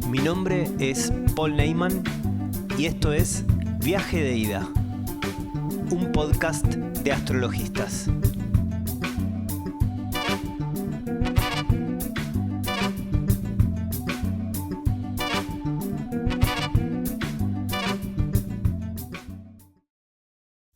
Mi nombre es Paul Neyman y esto es Viaje de Ida, un podcast de astrologistas.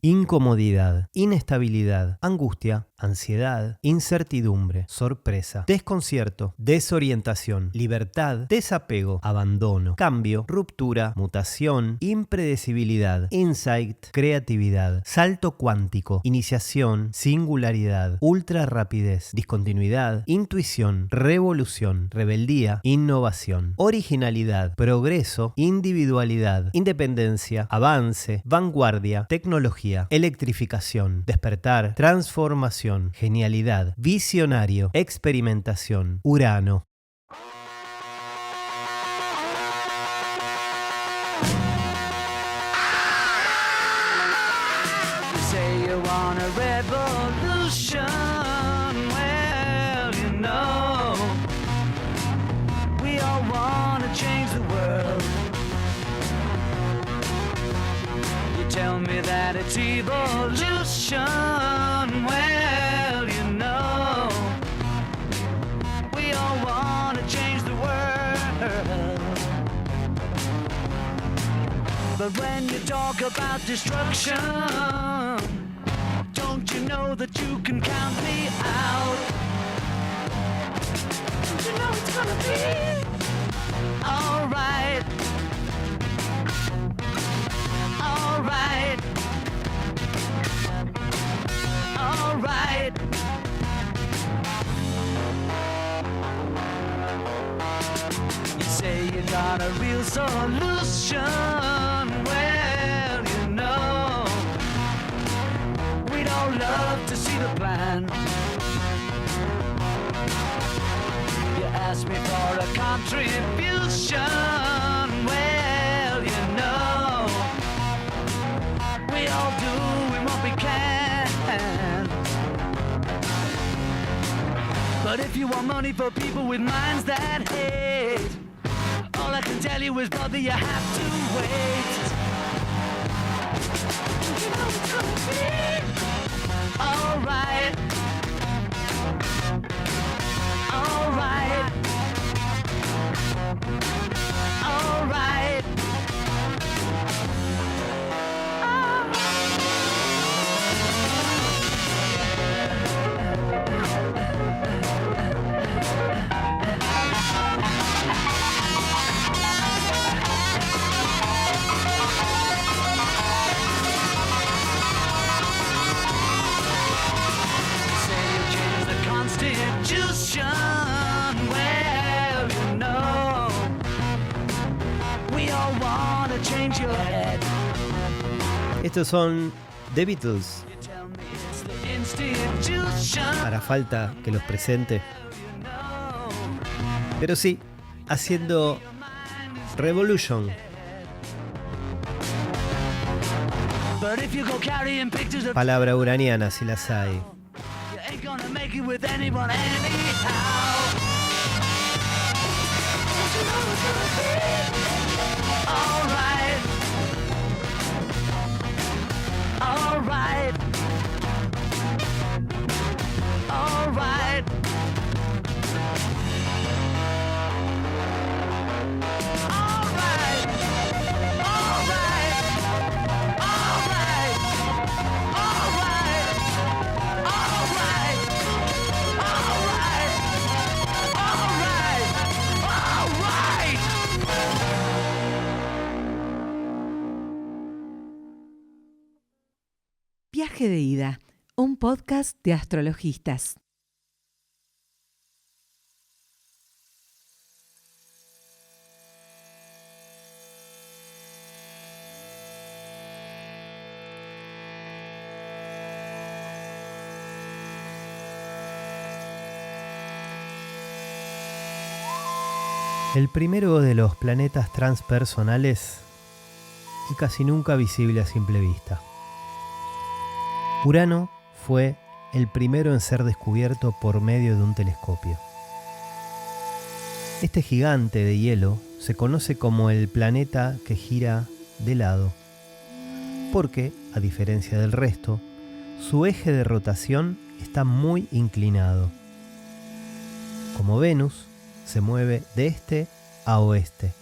Incomodidad, inestabilidad, angustia, ansiedad, incertidumbre, sorpresa, desconcierto, desorientación, libertad, desapego, abandono, cambio, ruptura, mutación, impredecibilidad, insight, creatividad, salto cuántico, iniciación, singularidad, ultra rapidez, discontinuidad, intuición, revolución, rebeldía, innovación, originalidad, progreso, individualidad, independencia, avance, vanguardia, tecnología, electrificación, despertar, transformación, genialidad, visionario, experimentación, Urano. Tell me that it's evolution. Well, you know, we all want to change the world. But when you talk about destruction, don't you know that you can count me out? Don't you know it's gonna be alright? Alright, alright. You say you got a real solution. Well, you know, we'd all love to see the plan. You asked me for a contribution. Well, you know, we all doing what we can. But if you want money for people with minds that hate, all I can tell you is, brother, you have to wait. You know it's gonna be alright. Alright. Alright. Well, you know, we all want to change your head. Estos son The Beatles. Hará falta que los presente. Pero sí, haciendo Revolution. Palabra uraniana si las hay. Ain't gonna make it with anyone anyhow. Don't you know it's gonna be alright. Alright. Alright. Viaje de Ida, un podcast de astrologistas. El primero de los planetas transpersonales y casi nunca visible a simple vista. Urano fue el primero en ser descubierto por medio de un telescopio. Este gigante de hielo se conoce como el planeta que gira de lado, porque, a diferencia del resto, su eje de rotación está muy inclinado. Como Venus, se mueve de este a oeste,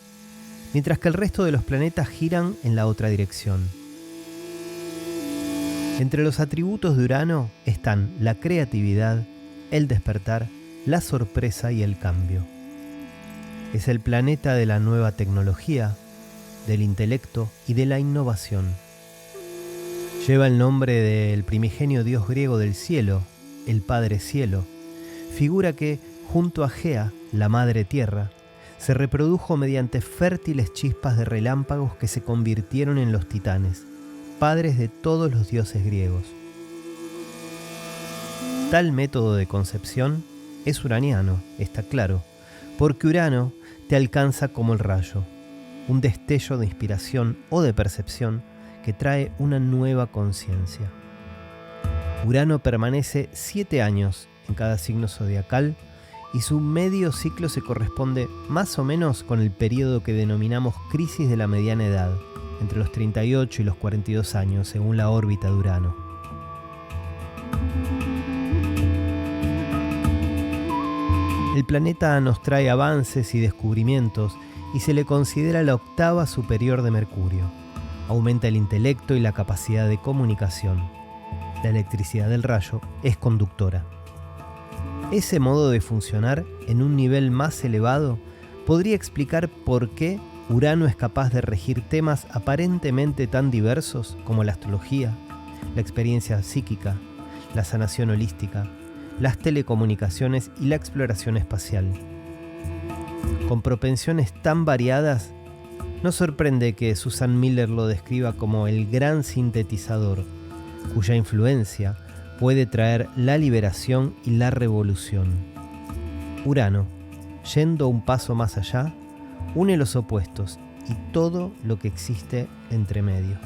mientras que el resto de los planetas giran en la otra dirección. Entre los atributos de Urano están la creatividad, el despertar, la sorpresa y el cambio. Es el planeta de la nueva tecnología, del intelecto y de la innovación. Lleva el nombre del primigenio dios griego del cielo, el Padre Cielo, figura que, junto a Gea, la Madre Tierra, se reprodujo mediante fértiles chispas de relámpagos que se convirtieron en los titanes, padres de todos los dioses griegos. Tal método de concepción es uraniano, está claro, porque Urano te alcanza como el rayo, un destello de inspiración o de percepción que trae una nueva conciencia. Urano permanece 7 años en cada signo zodiacal y su medio ciclo se corresponde más o menos con el periodo que denominamos crisis de la mediana edad, entre los 38 y los 42 años, según la órbita de Urano. El planeta nos trae avances y descubrimientos y se le considera la octava superior de Mercurio. Aumenta el intelecto y la capacidad de comunicación. La electricidad del rayo es conductora. Ese modo de funcionar en un nivel más elevado podría explicar por qué Urano es capaz de regir temas aparentemente tan diversos como la astrología, la experiencia psíquica, la sanación holística, las telecomunicaciones y la exploración espacial. Con propensiones tan variadas, no sorprende que Susan Miller lo describa como el gran sintetizador, cuya influencia puede traer la liberación y la revolución. Urano, yendo un paso más allá, une los opuestos y todo lo que existe entre medio.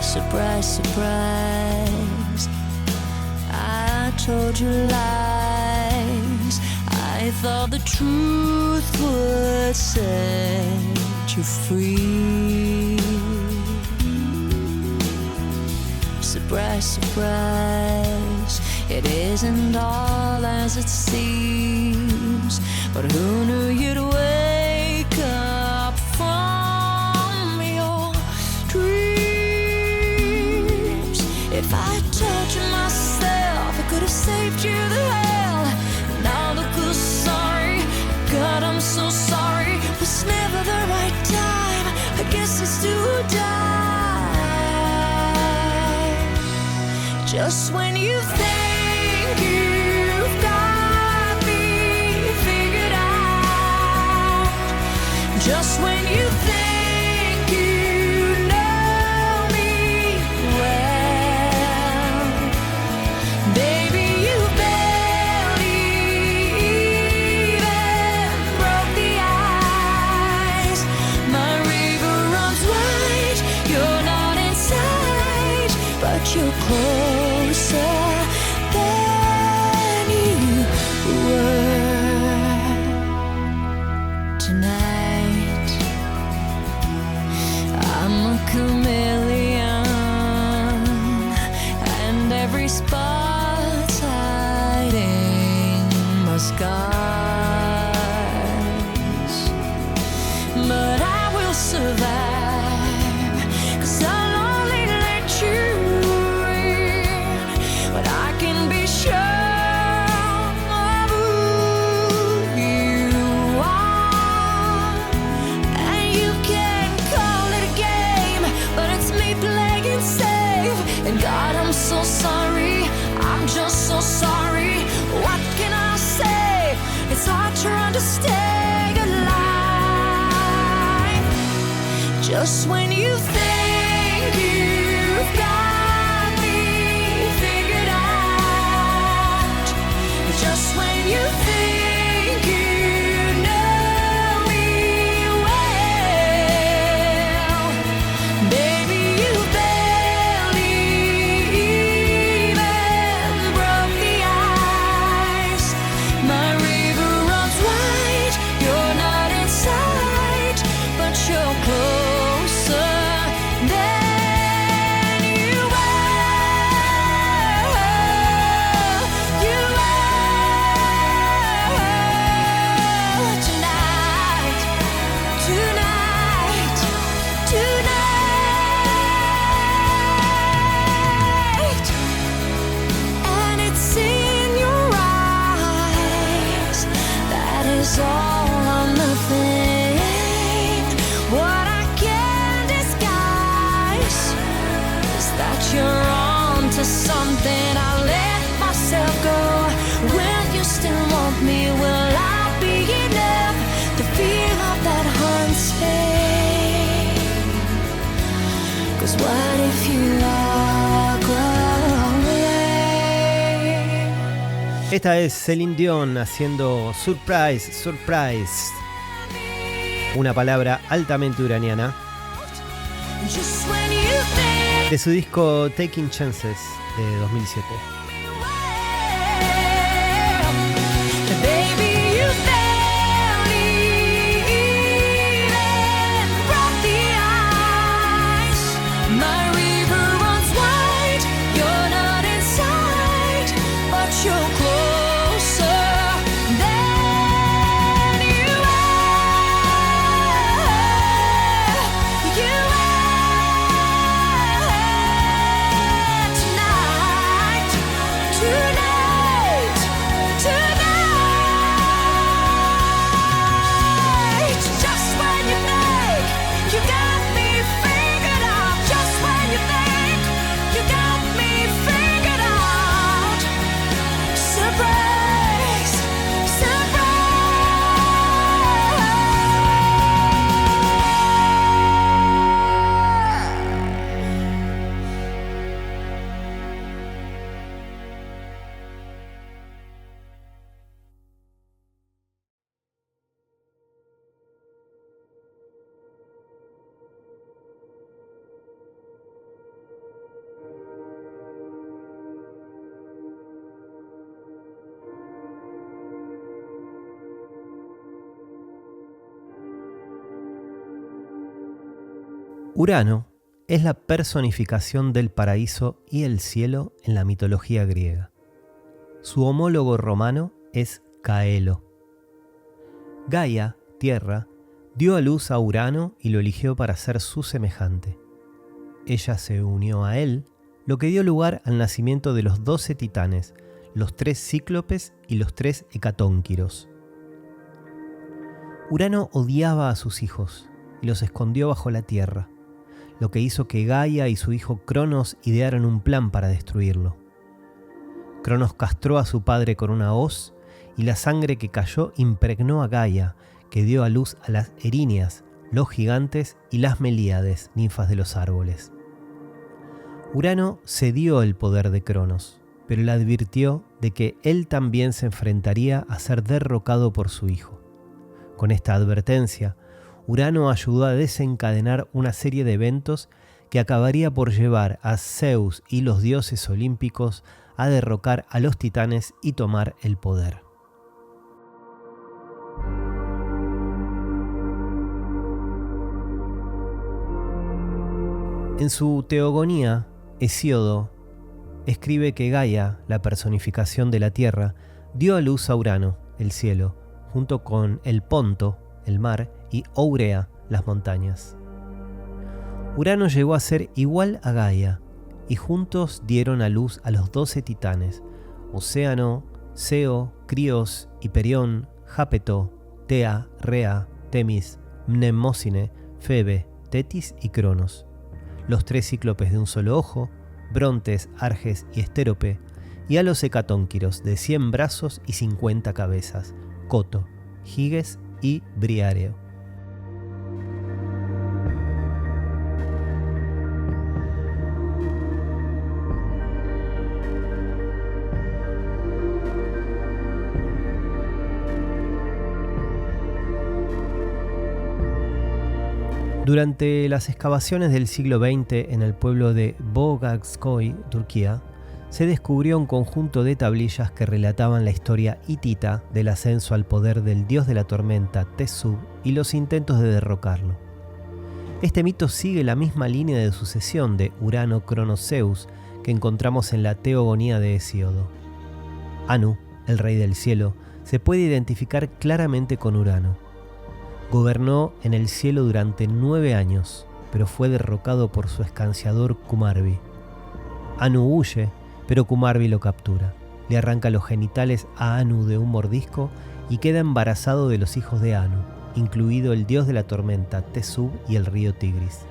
Surprise, surprise, I told you lies. I thought the truth would set you free. Surprise, surprise, it isn't all as it seems. But who knew you'd wake up from your dreams? If I told you myself, I could have saved you the hell. Now look who's sorry. God, I'm so sorry. Was never the right time. I guess it's to die. Just when you think you've got me figured out. Just when you think you know me well, baby, you barely even broke the ice. My river runs wide, you're not inside, but you're closer than you were tonight. I'm a chameleon, and every spot's hiding my scars. But I will survive, 'cause And God, I'm so sorry, I'm just so sorry. What can I say? It's hard trying to stay alive. Just when you think you've got me figured out, just when you think you know me well, baby, you barely even broke the ice. My river runs wide, you're not in sight, but you're closer than you were. You were tonight, tonight, tonight. And it's in your eyes, that is all or nothing. What I can't disguise is that you're on to something. I let myself go. Will you still want me? Will I be enough to feel all that haunts me? 'Cause what if you walk away? Esta es Celine Dion haciendo Surprise, Surprise, una palabra altamente uraniana, Just when you think de su disco Taking Chances de 2007. baby, you barely even broke the ice. My river runs wide, you're not in sight, but you're closer than you were. You were tonight, tonight, tonight. Just when you think you got me figured out, just when you think you got me figured out. Surprise, Urano es la personificación del paraíso y el cielo en la mitología griega. Su homólogo romano es Caelo. Gaia, tierra, dio a luz a Urano y lo eligió para ser su semejante. Ella se unió a él, lo que dio lugar al nacimiento de los 12 titanes, los 3 cíclopes y los 3 hecatónquiros. Urano odiaba a sus hijos y los escondió bajo la tierra, lo que hizo que Gaia y su hijo Cronos idearan un plan para destruirlo. Cronos castró a su padre con una hoz y la sangre que cayó impregnó a Gaia, que dio a luz a las Eríneas, los gigantes y las Melíades, ninfas de los árboles. Urano cedió el poder de Cronos, pero le advirtió de que él también se enfrentaría a ser derrocado por su hijo. Con esta advertencia, Urano ayudó a desencadenar una serie de eventos que acabaría por llevar a Zeus y los dioses olímpicos a derrocar a los titanes y tomar el poder. En su Teogonía, Hesíodo escribe que Gaia, la personificación de la tierra, dio a luz a Urano, el cielo, junto con el Ponto, el mar, y Ourea, las montañas. Urano llegó a ser igual a Gaia, y juntos dieron a luz a los 12 titanes, Océano, Seo, Crios, Hiperión, Jápeto, Tea, Rea, Temis, Mnemósine, Febe, Tetis y Cronos, los 3 cíclopes de un solo ojo, Brontes, Arges y Estérope, y a los hecatónquiros de 100 brazos y 50 cabezas, Coto, Giges y Briáreo. Durante las excavaciones del siglo XX en el pueblo de Boğazköy, Turquía, se descubrió un conjunto de tablillas que relataban la historia hitita del ascenso al poder del dios de la tormenta Tezub y los intentos de derrocarlo. Este mito sigue la misma línea de sucesión de Urano, Cronos, Zeus que encontramos en la Teogonía de Hesíodo. Anu, el rey del cielo, se puede identificar claramente con Urano. Gobernó en el cielo durante 9 años, pero fue derrocado por su escanciador Kumarbi. Anu huye, pero Kumarbi lo captura. Le arranca los genitales a Anu de un mordisco y queda embarazado de los hijos de Anu, incluido el dios de la tormenta Tezub y el río Tigris.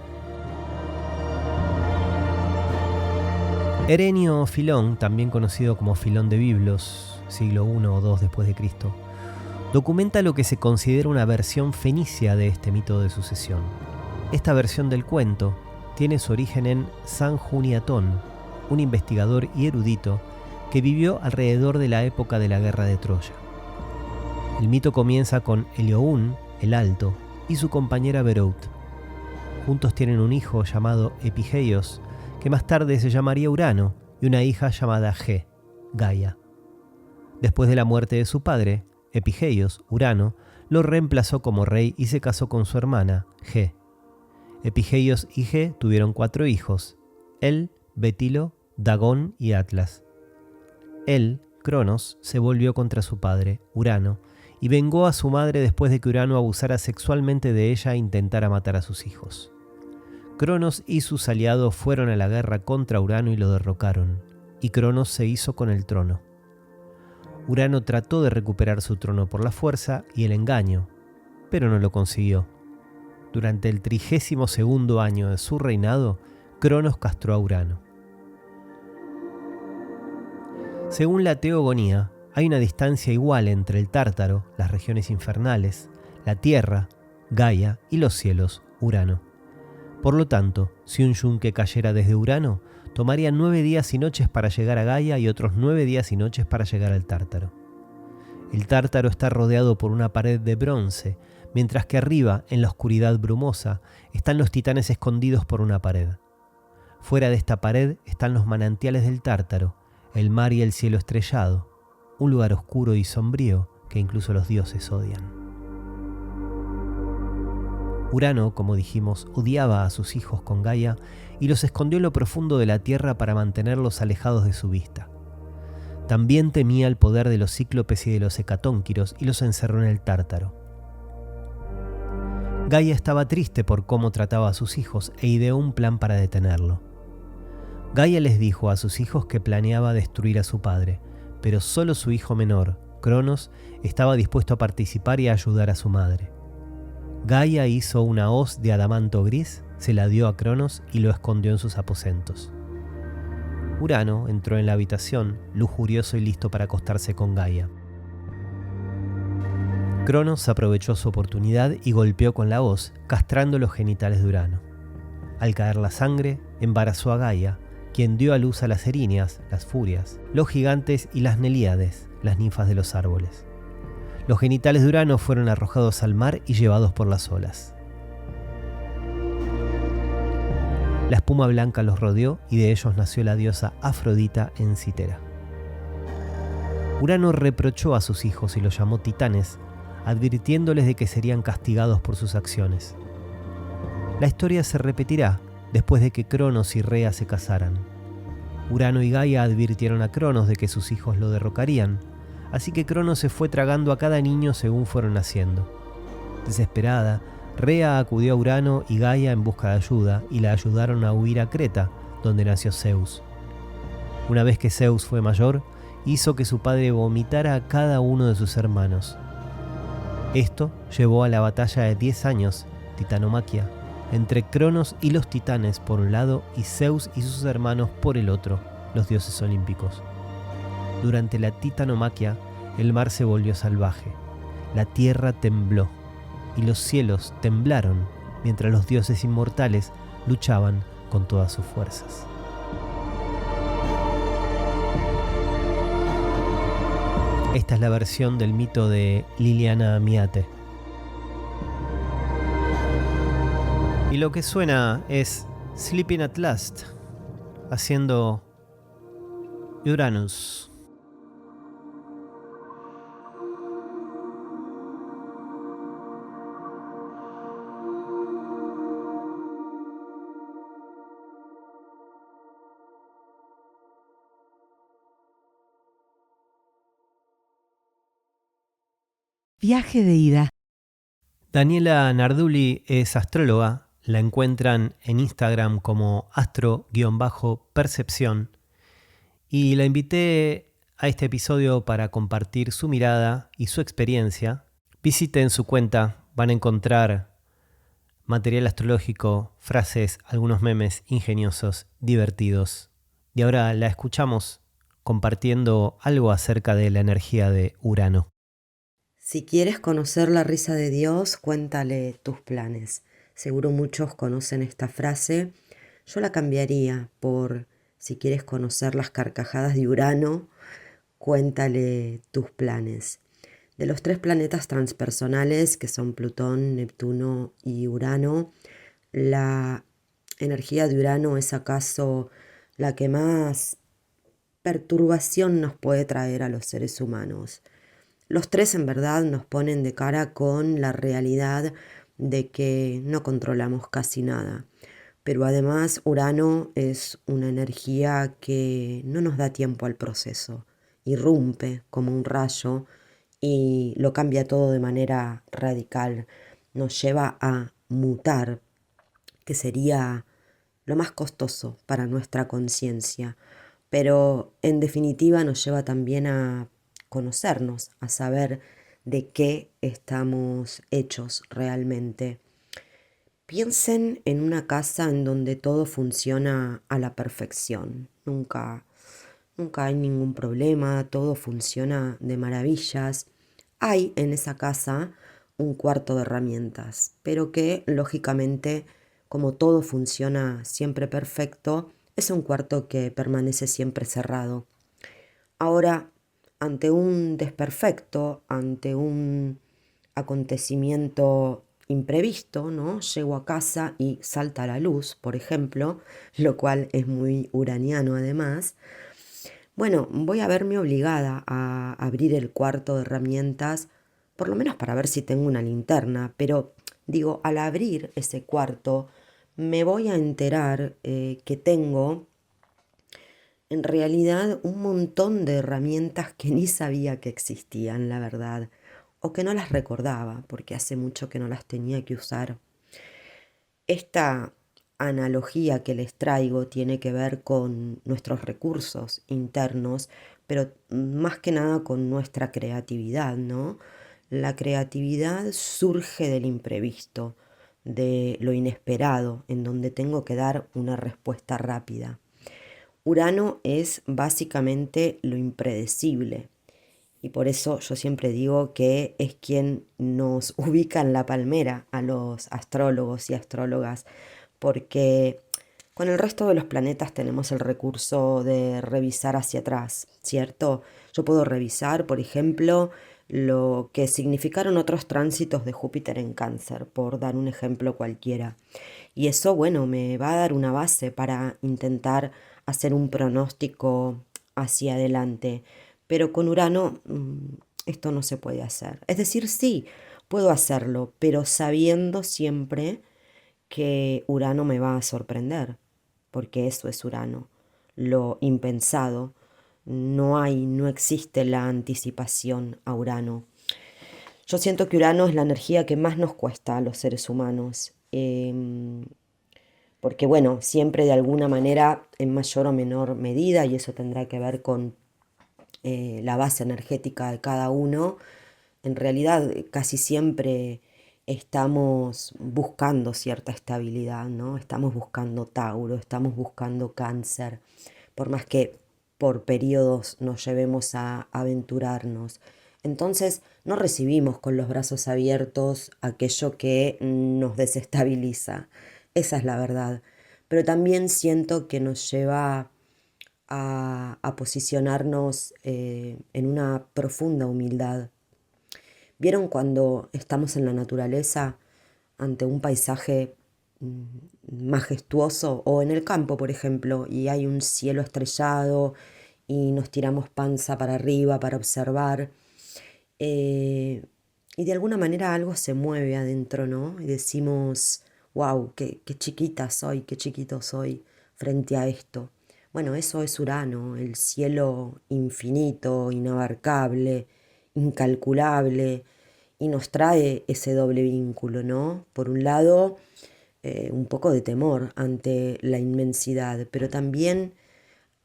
Herenio Filón, también conocido como Filón de Biblos, siglo I o II después de Cristo, documenta lo que se considera una versión fenicia de este mito de sucesión. Esta versión del cuento tiene su origen en San Juniatón, un investigador y erudito que vivió alrededor de la época de la guerra de Troya. El mito comienza con Elioún, el Alto, y su compañera Berout. Juntos tienen un hijo llamado Epigeios, que más tarde se llamaría Urano, y una hija llamada Ge, Gaia. Después de la muerte de su padre, Epigeios, Urano, lo reemplazó como rey y se casó con su hermana, Ge. Epigeios y Ge tuvieron 4 hijos, él, Betilo, Dagón y Atlas. Él, Cronos, se volvió contra su padre, Urano, y vengó a su madre después de que Urano abusara sexualmente de ella e intentara matar a sus hijos. Cronos y sus aliados fueron a la guerra contra Urano y lo derrocaron, y Cronos se hizo con el trono. Urano trató de recuperar su trono por la fuerza y el engaño, pero no lo consiguió. Durante el 32º año de su reinado, Cronos castró a Urano. Según la Teogonía, hay una distancia igual entre el Tártaro, las regiones infernales, la Tierra, Gaia y los cielos, Urano. Por lo tanto, si un yunque cayera desde Urano, tomaría 9 días y noches para llegar a Gaia y otros 9 días y noches para llegar al Tártaro. El Tártaro está rodeado por una pared de bronce, mientras que arriba, en la oscuridad brumosa, están los titanes escondidos por una pared. Fuera de esta pared están los manantiales del Tártaro, el mar y el cielo estrellado, un lugar oscuro y sombrío que incluso los dioses odian. Urano, como dijimos, odiaba a sus hijos con Gaia y los escondió en lo profundo de la tierra para mantenerlos alejados de su vista. También temía el poder de los cíclopes y de los hecatónquiros y los encerró en el Tártaro. Gaia estaba triste por cómo trataba a sus hijos e ideó un plan para detenerlo. Gaia les dijo a sus hijos que planeaba destruir a su padre, pero solo su hijo menor, Cronos, estaba dispuesto a participar y a ayudar a su madre. Gaia hizo una hoz de adamanto gris, se la dio a Cronos y lo escondió en sus aposentos. Urano entró en la habitación, lujurioso y listo para acostarse con Gaia. Cronos aprovechó su oportunidad y golpeó con la hoz, castrando los genitales de Urano. Al caer la sangre, embarazó a Gaia, quien dio a luz a las Erinias, las Furias, los gigantes y las Nelíades, las ninfas de los árboles. Los genitales de Urano fueron arrojados al mar y llevados por las olas. La espuma blanca los rodeó y de ellos nació la diosa Afrodita en Citera. Urano reprochó a sus hijos y los llamó titanes, advirtiéndoles de que serían castigados por sus acciones. La historia se repetirá después de que Cronos y Rea se casaran. Urano y Gaia advirtieron a Cronos de que sus hijos lo derrocarían, así que Cronos se fue tragando a cada niño según fueron naciendo. Desesperada, Rea acudió a Urano y Gaia en busca de ayuda y la ayudaron a huir a Creta, donde nació Zeus. Una vez que Zeus fue mayor, hizo que su padre vomitara a cada uno de sus hermanos. Esto llevó a la batalla de 10 años, Titanomaquia, entre Cronos y los titanes por un lado y Zeus y sus hermanos por el otro, los dioses olímpicos. Durante la titanomaquia, el mar se volvió salvaje, la tierra tembló y los cielos temblaron mientras los dioses inmortales luchaban con todas sus fuerzas. Esta es la versión del mito de Liliana Miate. Y lo que suena es Sleeping at Last, haciendo Uranus. Viaje de ida. Daniela Nardulli es astróloga, la encuentran en Instagram como astro-percepción y la invité a este episodio para compartir su mirada y su experiencia. Visiten su cuenta, van a encontrar material astrológico, frases, algunos memes ingeniosos, divertidos. Y ahora la escuchamos compartiendo algo acerca de la energía de Urano. Si quieres conocer la risa de Dios, cuéntale tus planes. Seguro muchos conocen esta frase. Yo la cambiaría por si quieres conocer las carcajadas de Urano, cuéntale tus planes. De los 3 planetas transpersonales, que son Plutón, Neptuno y Urano, la energía de Urano es acaso la que más perturbación nos puede traer a los seres humanos. Los 3 en verdad nos ponen de cara con la realidad de que no controlamos casi nada. Pero además Urano es una energía que no nos da tiempo al proceso. Irrumpe como un rayo y lo cambia todo de manera radical. Nos lleva a mutar, que sería lo más costoso para nuestra conciencia. Pero en definitiva nos lleva también a conocernos, a saber de qué estamos hechos realmente. Piensen en una casa en donde todo funciona a la perfección. Nunca hay ningún problema, todo funciona de maravillas. Hay en esa casa un cuarto de herramientas, pero que lógicamente, como todo funciona siempre perfecto, es un cuarto que permanece siempre cerrado. Ahora, ante un desperfecto, ante un acontecimiento imprevisto, ¿no? Llego a casa y salta la luz, por ejemplo, lo cual es muy uraniano además. Bueno, voy a verme obligada a abrir el cuarto de herramientas, por lo menos para ver si tengo una linterna, pero digo, al abrir ese cuarto me voy a enterar que tengo en realidad un montón de herramientas que ni sabía que existían, la verdad, o que no las recordaba, porque hace mucho que no las tenía que usar. Esta analogía que les traigo tiene que ver con nuestros recursos internos, pero más que nada con nuestra creatividad, ¿no? La creatividad surge del imprevisto, de lo inesperado, en donde tengo que dar una respuesta rápida. Urano es básicamente lo impredecible y por eso yo siempre digo que es quien nos ubica en la palmera a los astrólogos y astrólogas, porque con el resto de los planetas tenemos el recurso de revisar hacia atrás, ¿cierto? Yo puedo revisar, por ejemplo, lo que significaron otros tránsitos de Júpiter en Cáncer, por dar un ejemplo cualquiera. Y eso, bueno, me va a dar una base para intentar hacer un pronóstico hacia adelante. Pero con Urano esto no se puede hacer. Es decir, sí, puedo hacerlo, pero sabiendo siempre que Urano me va a sorprender, porque eso es Urano, lo impensado. No existe la anticipación a Urano. Yo siento que Urano es la energía que más nos cuesta a los seres humanos. Porque bueno, siempre de alguna manera, en mayor o menor medida, y eso tendrá que ver con la base energética de cada uno, en realidad casi siempre estamos buscando cierta estabilidad, ¿no? Estamos buscando Tauro, estamos buscando Cáncer, por más que por periodos nos llevemos a aventurarnos. Entonces no recibimos con los brazos abiertos aquello que nos desestabiliza. Esa es la verdad. Pero también siento que nos lleva a posicionarnos en una profunda humildad. ¿Vieron cuando estamos en la naturaleza ante un paisaje majestuoso o en el campo, por ejemplo, y hay un cielo estrellado y nos tiramos panza para arriba para observar? Y de alguna manera algo se mueve adentro, ¿no? Y decimos, wow, qué chiquita soy, qué chiquito soy frente a esto. Bueno, eso es Urano, el cielo infinito, inabarcable, incalculable, y nos trae ese doble vínculo, ¿no? Por un lado, un poco de temor ante la inmensidad, pero también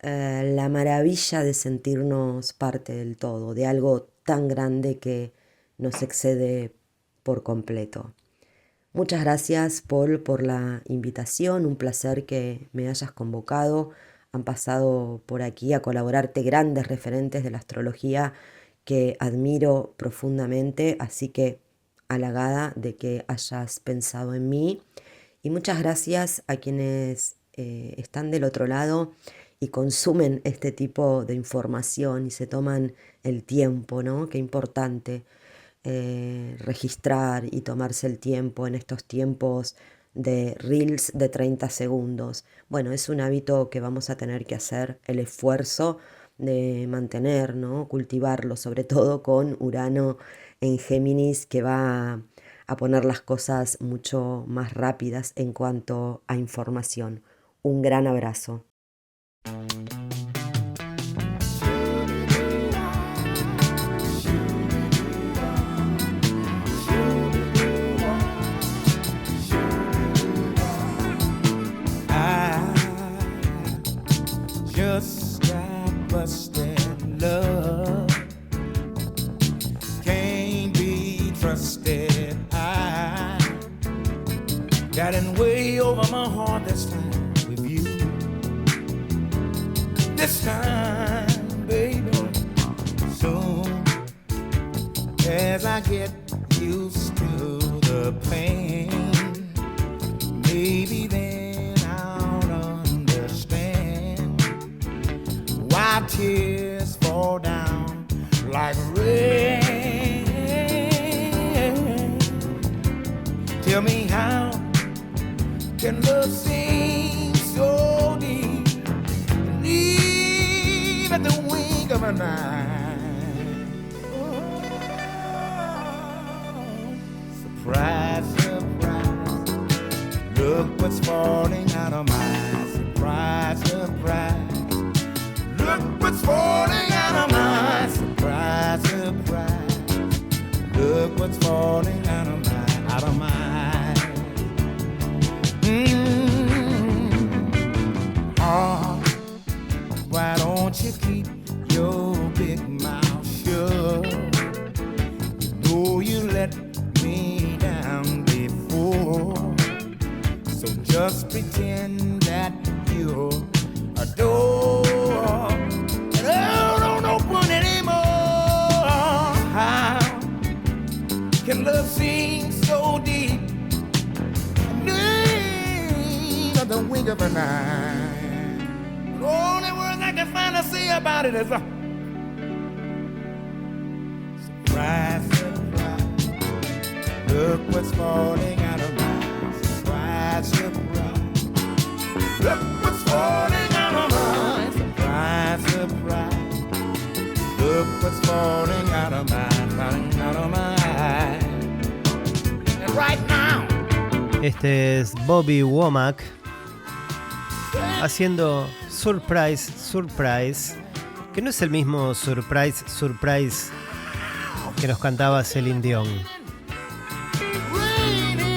la maravilla de sentirnos parte del todo, de algo tan grande que nos excede por completo. Muchas gracias, Paul, por la invitación, un placer que me hayas convocado. Han pasado por aquí a colaborarte grandes referentes de la astrología que admiro profundamente, así que halagada de que hayas pensado en mí. Y muchas gracias a quienes están del otro lado y consumen este tipo de información y se toman el tiempo, ¿no? Qué importante registrar y tomarse el tiempo en estos tiempos de reels de 30 segundos. Bueno, es un hábito que vamos a tener que hacer el esfuerzo de mantener, ¿no? Cultivarlo, sobre todo con Urano en Géminis, que va a poner las cosas mucho más rápidas en cuanto a información. Un gran abrazo. Just got busted love, can't be trusted. I got in way over my heart this time with you. This time, baby, soon as I get used to the pain, maybe then I'll understand why tears fall down like rain. Tell me, how can love seem so deep, leave at the wink of an eye? Oh, surprise, surprise, look what's falling out of my eyes. Surprise, surprise, look what's falling out of my eyes. Surprise, surprise, look what's falling out of my eyes. Oh, why don't you keep your big mouth shut? You know you let me down before, so just pretend that you adore. Don't open anymore. How can love seem so deep? Need of the wink of an eye. The only words I can find to say about it is surprise, surprise. Look what's falling out of my eyes. Surprise, surprise. Look what's falling out of my eyes. Surprise, surprise. Look what's falling out of my eyes. And right now. Este es Bobby Womack haciendo Surprise, Surprise, que no es el mismo Surprise, Surprise que nos cantaba Celine Dion.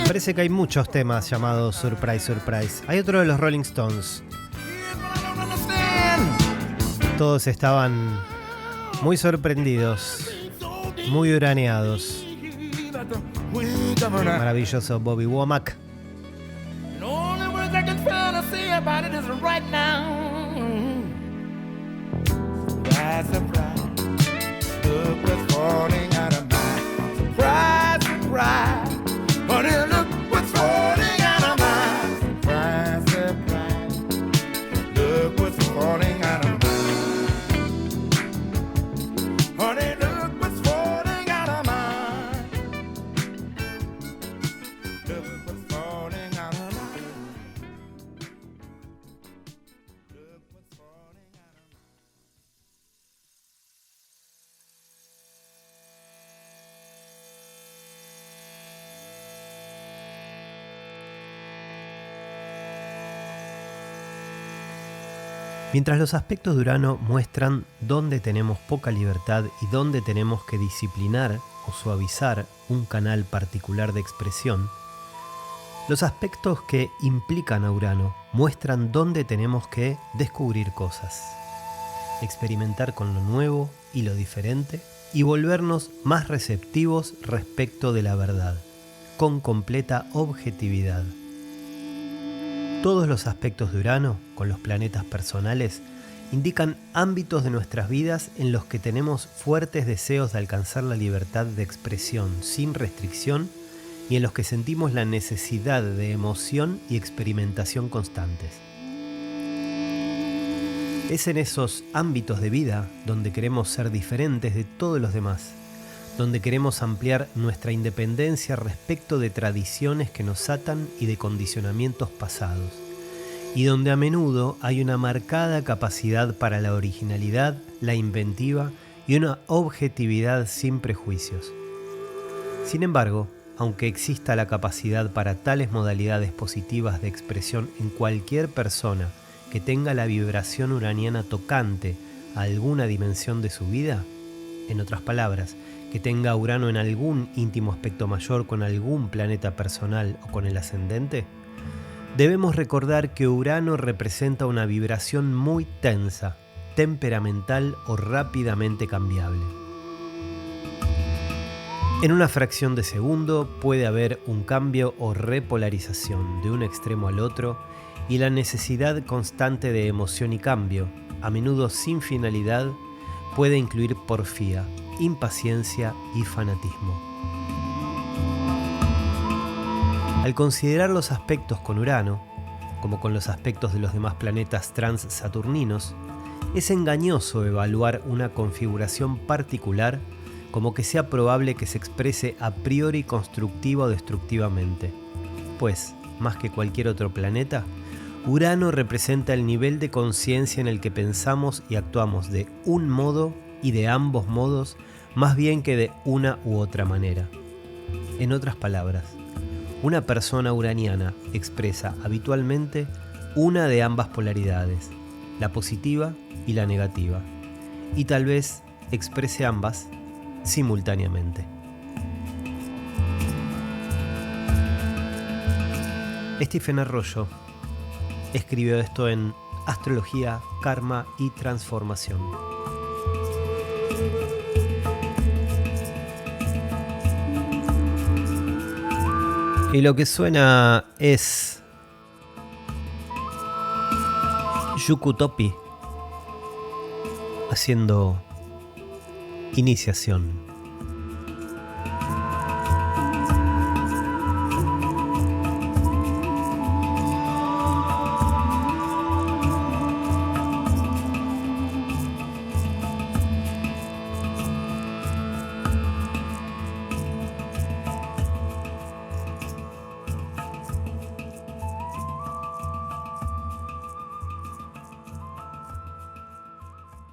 Parece que hay muchos temas llamados Surprise, Surprise. Hay otro de los Rolling Stones. Todos estaban muy sorprendidos, muy uraneados. wink of an eye. Maravilloso Bobby Womack. The only words I can try to say about it is right now. Surprise, surprise, look what's falling out of my surprise, surprise. Honey, look what's falling out of my surprise, surprise. Look what's falling out of mine. Honey, look what's falling out of mine. Look what's falling out of mine. Look what's falling out of mine. Mientras los aspectos de Urano muestran dónde tenemos poca libertad y dónde tenemos que disciplinar o suavizar un canal particular de expresión, los aspectos que implican a Urano muestran dónde tenemos que descubrir cosas, experimentar con lo nuevo y lo diferente y volvernos más receptivos respecto de la verdad, con completa objetividad. Todos los aspectos de Urano, con los planetas personales, indican ámbitos de nuestras vidas en los que tenemos fuertes deseos de alcanzar la libertad de expresión sin restricción y en los que sentimos la necesidad de emoción y experimentación constantes. Es en esos ámbitos de vida donde queremos ser diferentes de todos los demás, donde queremos ampliar nuestra independencia respecto de tradiciones que nos atan y de condicionamientos pasados, y donde a menudo hay una marcada capacidad para la originalidad, la inventiva y una objetividad sin prejuicios. Sin embargo, aunque exista la capacidad para tales modalidades positivas de expresión en cualquier persona que tenga la vibración uraniana tocante a alguna dimensión de su vida, en otras palabras, que tenga Urano en algún íntimo aspecto mayor con algún planeta personal o con el ascendente, debemos recordar que Urano representa una vibración muy tensa, temperamental o rápidamente cambiable. En una fracción de segundo puede haber un cambio o repolarización de un extremo al otro y la necesidad constante de emoción y cambio, a menudo sin finalidad, puede incluir porfía, impaciencia y fanatismo. Al considerar los aspectos con Urano, como con los aspectos de los demás planetas trans-saturninos, es engañoso evaluar una configuración particular como que sea probable que se exprese a priori constructiva o destructivamente, pues, más que cualquier otro planeta, Urano representa el nivel de conciencia en el que pensamos y actuamos de un modo y de ambos modos, más bien que de una u otra manera. En otras palabras, una persona uraniana expresa habitualmente una de ambas polaridades, la positiva y la negativa, y tal vez exprese ambas simultáneamente. Stephen Arroyo escribió esto en Astrología, Karma y Transformación. Y lo que suena es Yukutopi haciendo iniciación.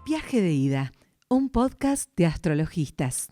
Viaje de ida, un podcast de astrologistas.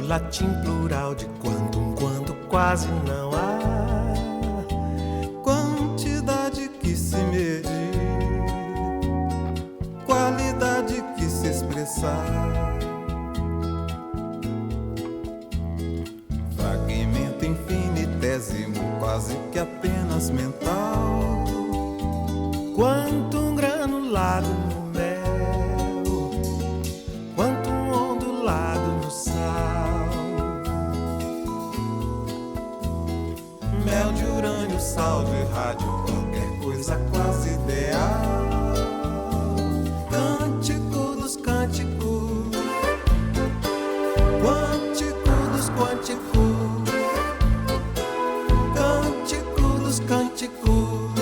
latim plural de quando quase não há quantidade que se medir, qualidade que se expressar, fragmento infinitésimo, quase que apenas mental, quanto um granulado no mel, quanto um ondulado no sal, mel de urânio, sal de rádio, qualquer coisa quase ideal, cântico dos cânticos, quântico dos quânticos, cântico dos cânticos,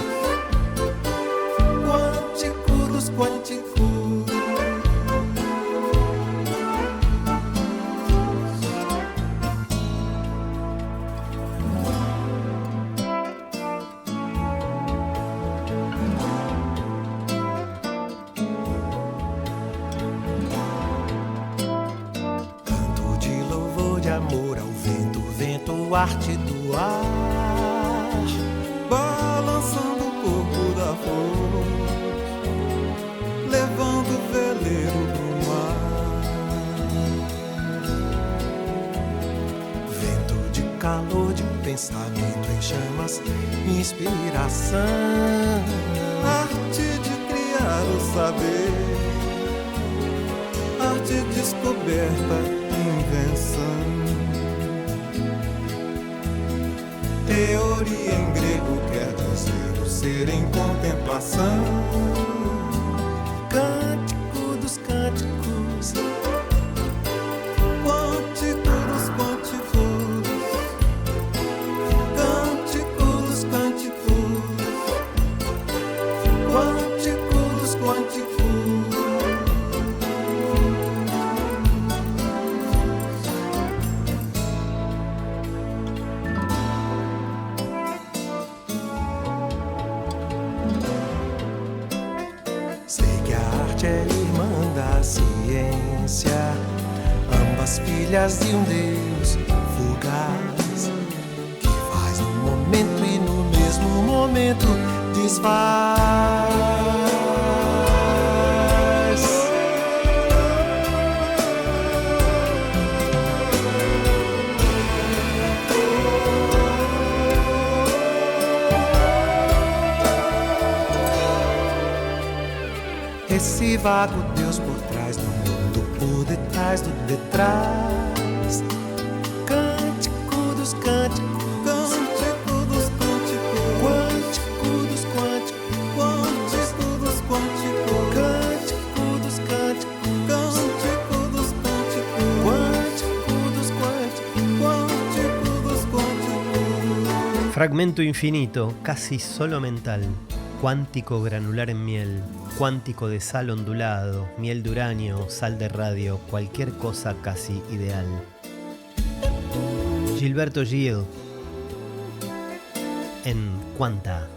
quântico dos quânticos. Canto de louvor, de amor ao vento, vento, arte do ar, balançando o corpo da flor, levando o veleiro pro mar. Vento de calor, de pensamento em chamas, inspiração, arte de criar o saber, arte descoberta, invenção, teoria em grego quer dizer o ser em contemplação, cântico dos cânticos, quântico dos quânticos, cântico dos cânticos, quântico dos quânticos. Sei que a arte é irmã da ciência, ambas filhas de um Deus fugaz, que faz no momento e no mesmo momento desfaz. Esse vago Deus por trás do mundo, por detrás do detrás, cântico dos cânticos, cântico dos cânticos, quântico dos quânticos, quântico dos quânticos, cântico dos cânticos, cântico dos quânticos, quântico dos quânticos, quântico dos quânticos. Fragmento infinito, casi solo mental. Cuántico granular en miel, cuántico de sal ondulado, miel de uranio, sal de radio, cualquier cosa casi ideal. Gilberto Gil en Quanta.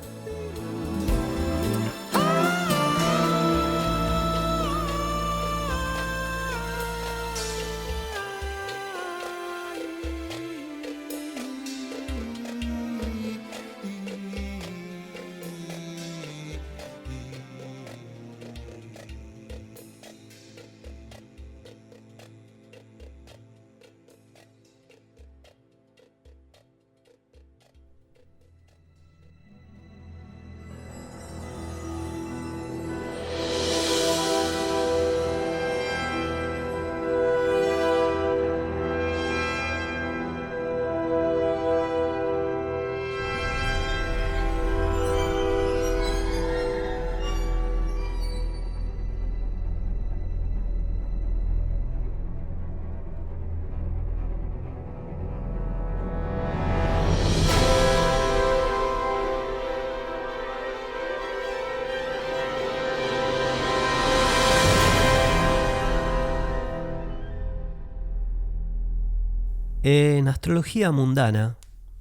En astrología mundana,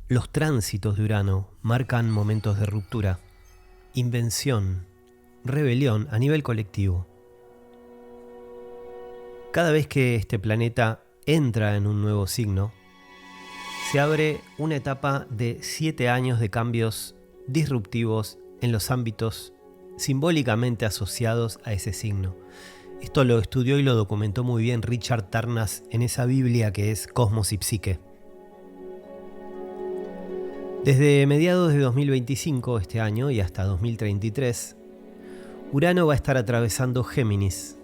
los tránsitos de Urano marcan momentos de ruptura, invención, rebelión a nivel colectivo. Cada vez que este planeta entra en un nuevo signo, se abre una etapa de 7 años de cambios disruptivos en los ámbitos simbólicamente asociados a ese signo. Esto lo estudió y lo documentó muy bien Richard Tarnas en esa Biblia que es Cosmos y Psique. Desde mediados de 2025, este año, y hasta 2033, Urano va a estar atravesando Géminis,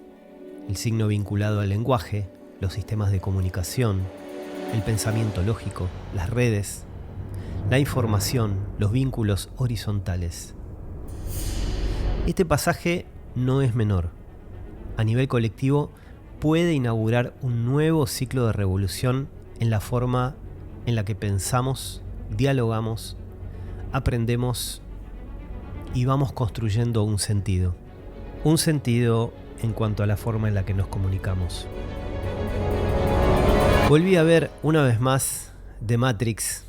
el signo vinculado al lenguaje, los sistemas de comunicación, el pensamiento lógico, las redes, la información, los vínculos horizontales. Este pasaje no es menor. A nivel colectivo puede inaugurar un nuevo ciclo de revolución en la forma en la que pensamos, dialogamos, aprendemos y vamos construyendo un sentido. Un sentido en cuanto a la forma en la que nos comunicamos. Volví a ver una vez más The Matrix,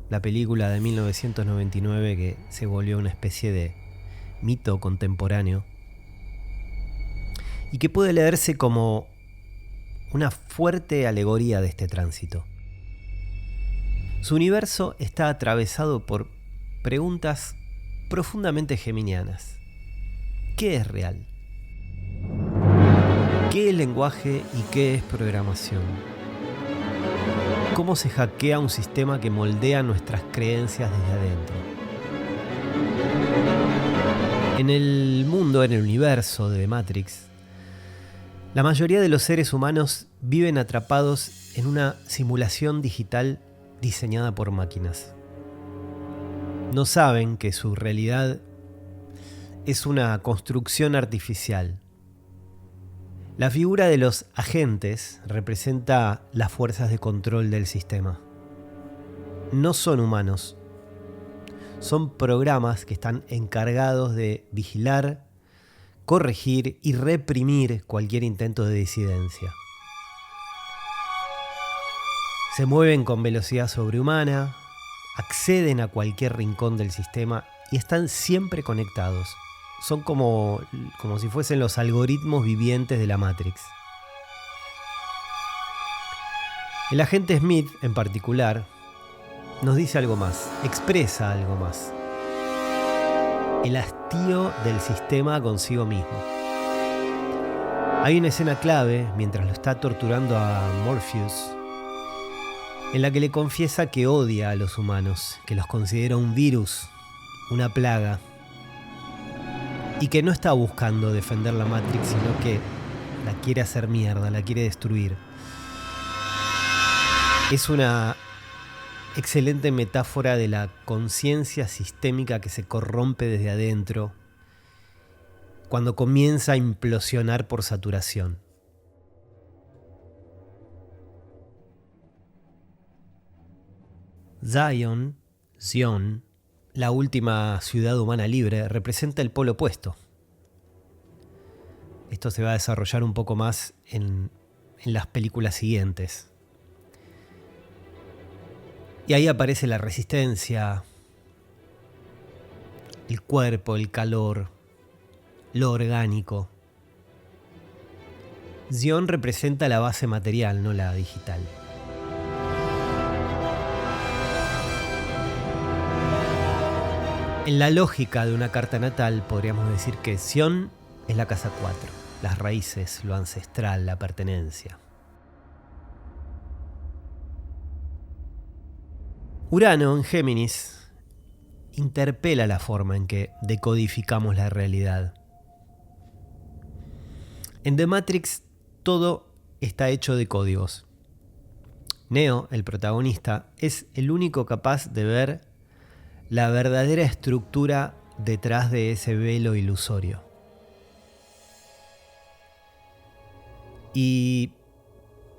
la película de 1999 que se volvió una especie de mito contemporáneo y que puede leerse como una fuerte alegoría de este tránsito. Su universo está atravesado por preguntas profundamente geminianas. ¿Qué es real? ¿Qué es lenguaje y qué es programación? ¿Cómo se hackea un sistema que moldea nuestras creencias desde adentro? En el mundo, en el universo de The Matrix, la mayoría de los seres humanos viven atrapados en una simulación digital diseñada por máquinas. No saben que su realidad es una construcción artificial. La figura de los agentes representa las fuerzas de control del sistema. No son humanos. Son programas que están encargados de vigilar, corregir y reprimir cualquier intento de disidencia. Se mueven con velocidad sobrehumana, acceden a cualquier rincón del sistema y están siempre conectados. Son como si fuesen los algoritmos vivientes de la Matrix. El agente Smith, en particular, nos dice algo más, expresa algo más. El hastío del sistema consigo mismo. Hay una escena clave, mientras lo está torturando a Morpheus, en la que le confiesa que odia a los humanos, que los considera un virus, una plaga, y que no está buscando defender la Matrix, sino que la quiere hacer mierda, la quiere destruir. Es una excelente metáfora de la conciencia sistémica que se corrompe desde adentro cuando comienza a implosionar por saturación. Zion, la última ciudad humana libre, representa el polo opuesto. Esto se va a desarrollar un poco más en las películas siguientes. Y ahí aparece la resistencia, el cuerpo, el calor, lo orgánico. Zion representa la base material, no la digital. En la lógica de una carta natal podríamos decir que Zion es la casa 4, las raíces, lo ancestral, la pertenencia. Urano en Géminis interpela la forma en que decodificamos la realidad. En The Matrix todo está hecho de códigos. Neo, el protagonista, es el único capaz de ver la verdadera estructura detrás de ese velo ilusorio. Y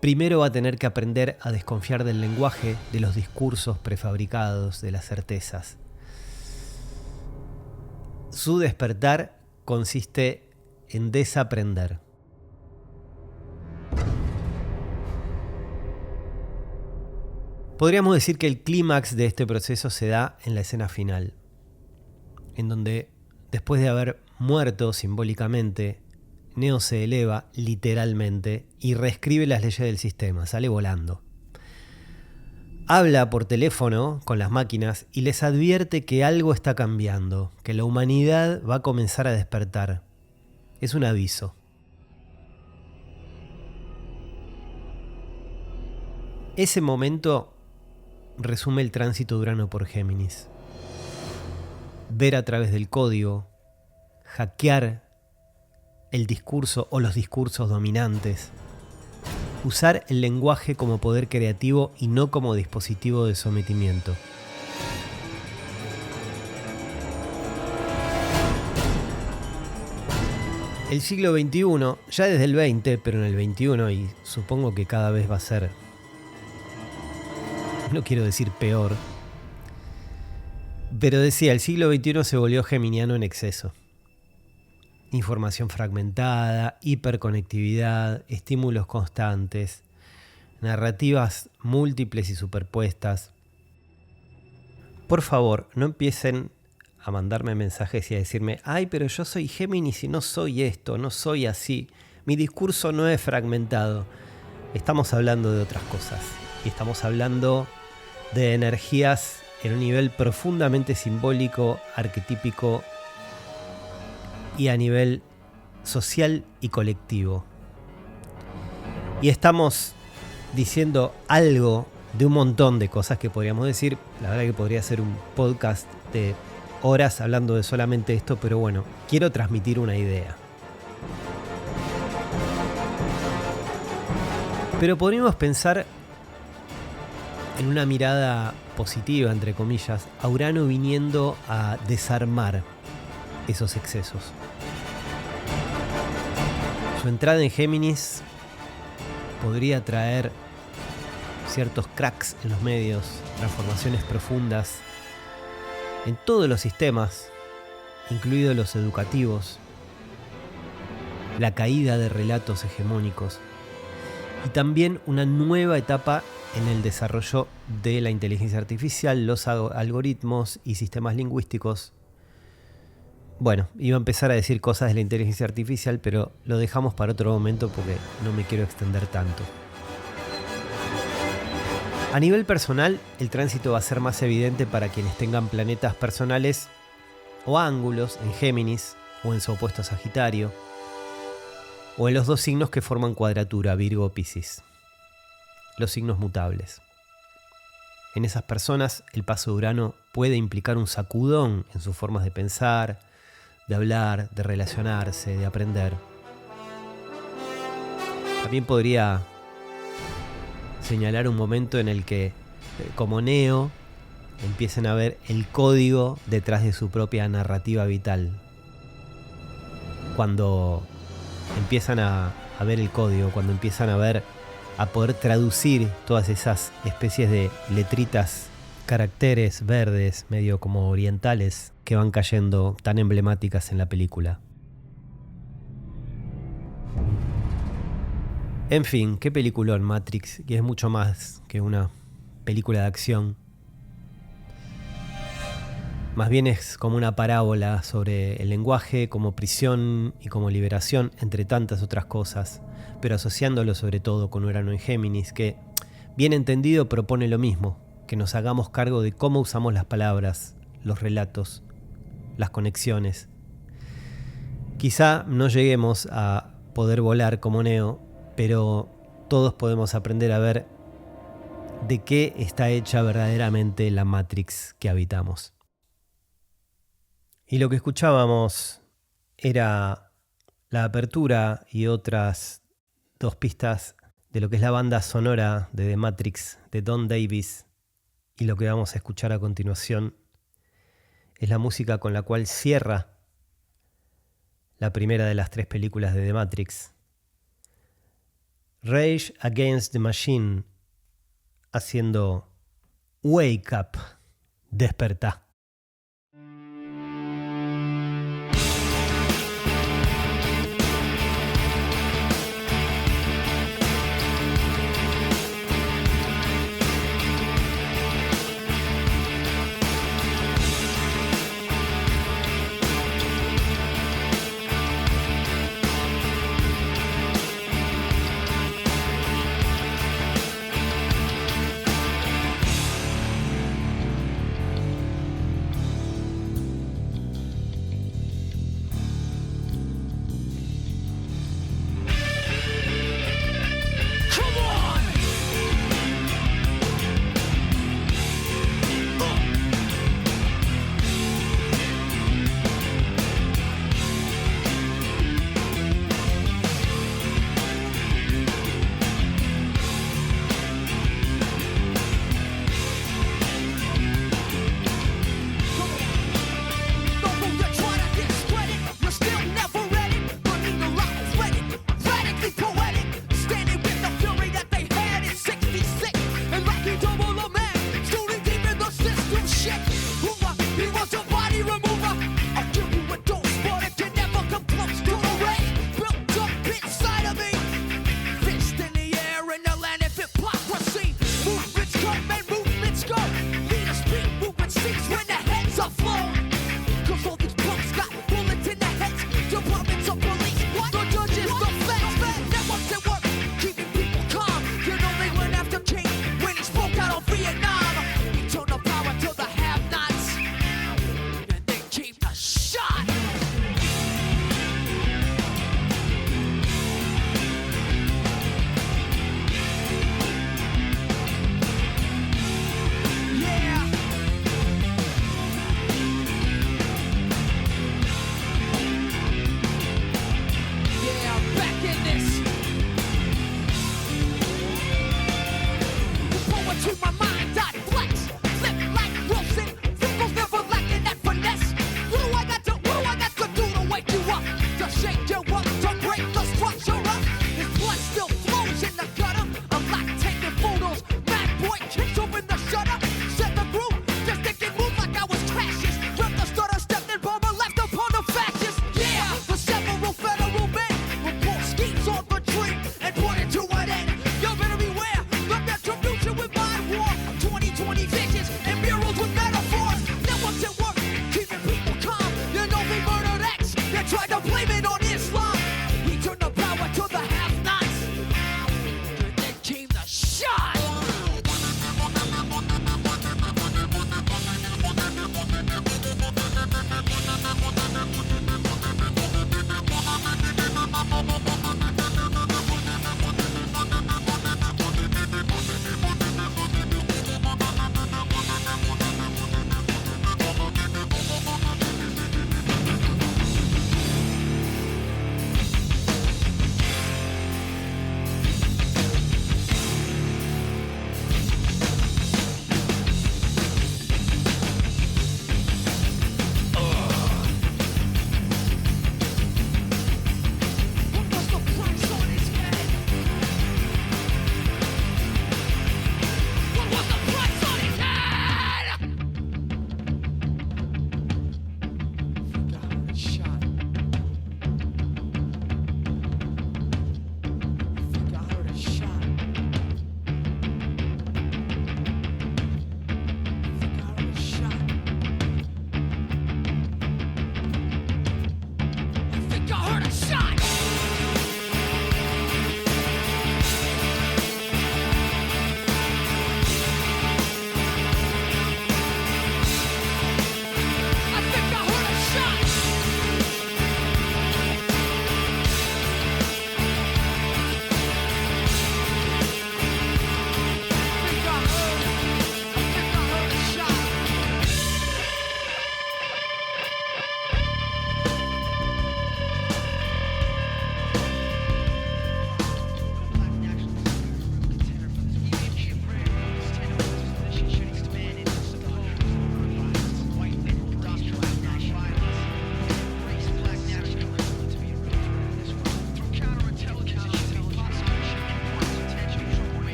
primero va a tener que aprender a desconfiar del lenguaje, de los discursos prefabricados, de las certezas. Su despertar consiste en desaprender. Podríamos decir que el clímax de este proceso se da en la escena final, en donde, después de haber muerto simbólicamente, Neo se eleva literalmente y reescribe las leyes del sistema, sale volando. Habla por teléfono con las máquinas y les advierte que algo está cambiando, que la humanidad va a comenzar a despertar. Es un aviso. Ese momento resume el tránsito de Urano por Géminis. Ver a través del código, hackear el discurso o los discursos dominantes, usar el lenguaje como poder creativo y no como dispositivo de sometimiento. El siglo XXI, ya desde el XX, pero en el XXI, y supongo que cada vez va a ser, no quiero decir peor, pero decía, el siglo XXI se volvió geminiano en exceso. Información fragmentada, hiperconectividad, estímulos constantes, narrativas múltiples y superpuestas. Por favor, no empiecen a mandarme mensajes y a decirme, ay, pero yo soy Géminis y no soy esto, no soy así. Mi discurso no es fragmentado. Estamos hablando de otras cosas. Y estamos hablando de energías en un nivel profundamente simbólico, arquetípico y a nivel social y colectivo. Y estamos diciendo algo de un montón de cosas que podríamos decir. La verdad que podría ser un podcast de horas hablando de solamente esto, pero bueno, quiero transmitir una idea. Pero podríamos pensar en una mirada positiva, entre comillas, a Urano viniendo a desarmar esos excesos. Su entrada en Géminis podría traer ciertos cracks en los medios, transformaciones profundas en todos los sistemas, incluidos los educativos, la caída de relatos hegemónicos y también una nueva etapa en el desarrollo de la inteligencia artificial, los algoritmos y sistemas lingüísticos. Bueno, iba a empezar a decir cosas de la inteligencia artificial, pero lo dejamos para otro momento porque no me quiero extender tanto. A nivel personal, el tránsito va a ser más evidente para quienes tengan planetas personales o ángulos en Géminis o en su opuesto Sagitario, o en los dos signos que forman cuadratura, Virgo o Piscis, los signos mutables. En esas personas, el paso de Urano puede implicar un sacudón en sus formas de pensar, de hablar, de relacionarse, de aprender. También podría señalar un momento en el que, como Neo, empiecen a ver el código detrás de su propia narrativa vital. Cuando empiezan a ver el código, cuando empiezan a poder traducir todas esas especies de letritas, caracteres verdes, medio como orientales, que van cayendo tan emblemáticas en la película. En fin, qué peliculón Matrix, que es mucho más que una película de acción. Más bien es como una parábola sobre el lenguaje como prisión y como liberación, entre tantas otras cosas, pero asociándolo sobre todo con Urano en Géminis, que, bien entendido, propone lo mismo, que nos hagamos cargo de cómo usamos las palabras, los relatos, las conexiones. Quizá no lleguemos a poder volar como Neo, pero todos podemos aprender a ver de qué está hecha verdaderamente la Matrix que habitamos. Y lo que escuchábamos era la apertura y otras dos pistas de lo que es la banda sonora de The Matrix de Don Davis, y lo que vamos a escuchar a continuación es la música con la cual cierra la primera de las 3 películas de The Matrix. Rage Against the Machine, haciendo Wake Up, despertá.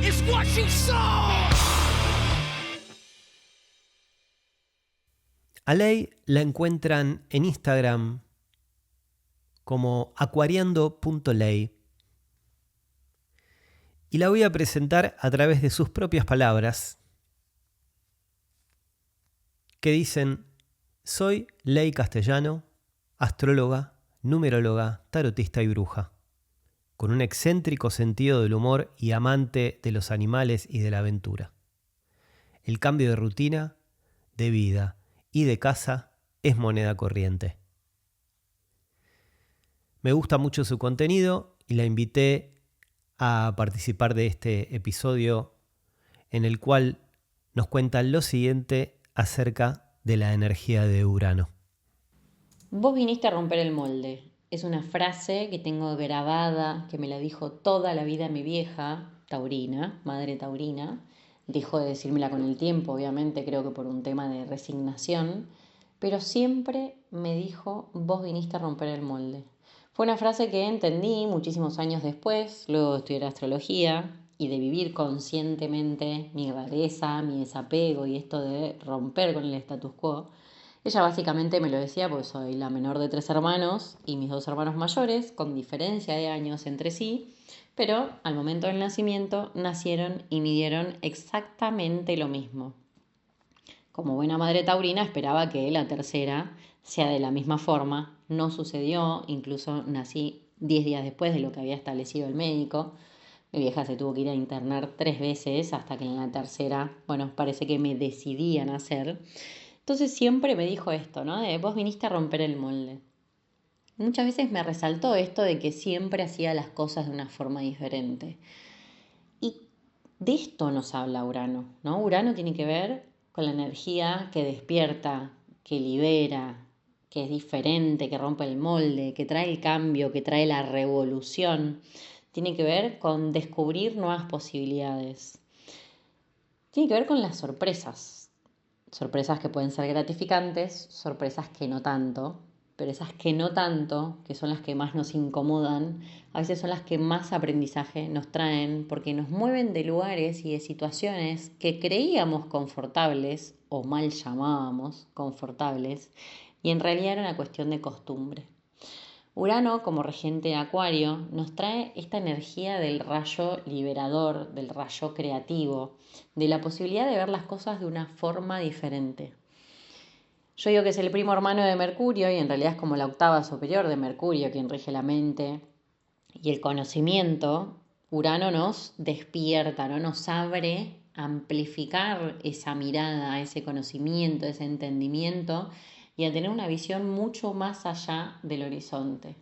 is what you saw. A Ley la encuentran en Instagram como acuariando.ley y la voy a presentar a través de sus propias palabras que dicen: soy Ley Castellano, astróloga, numeróloga, tarotista y bruja, con un excéntrico sentido del humor y amante de los animales y de la aventura. El cambio de rutina, de vida y de casa es moneda corriente. Me gusta mucho su contenido y la invité a participar de este episodio en el cual nos cuenta lo siguiente acerca de la energía de Urano. Vos viniste a romper el molde. Es una frase que tengo grabada, que me la dijo toda la vida mi vieja, taurina, madre taurina. Dejó de decírmela con el tiempo, obviamente, creo que por un tema de resignación, pero siempre me dijo: vos viniste a romper el molde. Fue una frase que entendí muchísimos años después, luego de estudiar astrología y de vivir conscientemente mi rareza, mi desapego y esto de romper con el status quo. Ella básicamente me lo decía porque soy la menor de 3 hermanos y mis 2 hermanos mayores, con diferencia de años entre sí, pero al momento del nacimiento nacieron y midieron exactamente lo mismo. Como buena madre taurina esperaba que la tercera sea de la misma forma. No sucedió, incluso nací 10 días después de lo que había establecido el médico. Mi vieja se tuvo que ir a internar 3 veces hasta que en la tercera, parece que me decidí a nacer. Entonces siempre me dijo esto, ¿no? De vos viniste a romper el molde. Muchas veces me resaltó esto de que siempre hacía las cosas de una forma diferente. Y de esto nos habla Urano, ¿no? Urano tiene que ver con la energía que despierta, que libera, que es diferente, que rompe el molde, que trae el cambio, que trae la revolución. Tiene que ver con descubrir nuevas posibilidades. Tiene que ver con las sorpresas. Sorpresas que pueden ser gratificantes, sorpresas que no tanto. Pero esas que no tanto, que son las que más nos incomodan, a veces son las que más aprendizaje nos traen, porque nos mueven de lugares y de situaciones que creíamos confortables, o mal llamábamos confortables, y en realidad era una cuestión de costumbre. Urano, como regente de Acuario, nos trae esta energía del rayo liberador, del rayo creativo, de la posibilidad de ver las cosas de una forma diferente. Yo digo que es el primo hermano de Mercurio y en realidad es como la octava superior de Mercurio quien rige la mente y el conocimiento. Urano nos despierta, ¿no? Nos abre a amplificar esa mirada, ese conocimiento, ese entendimiento y a tener una visión mucho más allá del horizonte.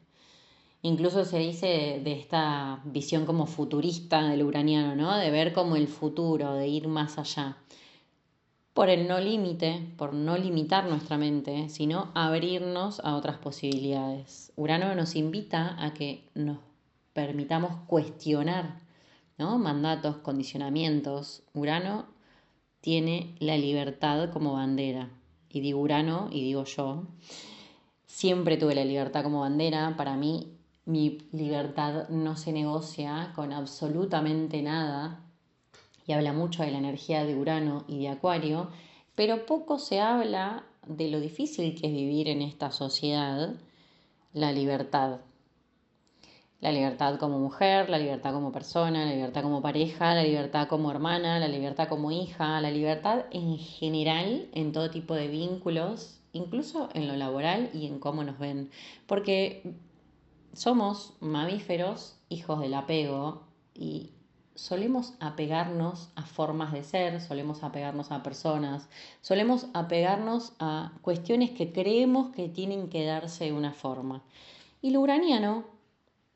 Incluso se dice de esta visión como futurista del uraniano, ¿no? De ver como el futuro, de ir más allá. Por el no límite, por no limitar nuestra mente, sino abrirnos a otras posibilidades. Urano nos invita a que nos permitamos cuestionar, ¿no? Mandatos, condicionamientos. Urano tiene la libertad como bandera. Y digo Urano y digo yo. Siempre tuve la libertad como bandera. Para mí, mi libertad no se negocia con absolutamente nada. Y habla mucho de la energía de Urano y de Acuario, pero poco se habla de lo difícil que es vivir en esta sociedad la libertad. La libertad como mujer, la libertad como persona, la libertad como pareja, la libertad como hermana, la libertad como hija, la libertad en general en todo tipo de vínculos, incluso en lo laboral y en cómo nos ven. Porque somos mamíferos, hijos del apego y solemos apegarnos a formas de ser, solemos apegarnos a personas, solemos apegarnos a cuestiones que creemos que tienen que darse de una forma. Y el uraniano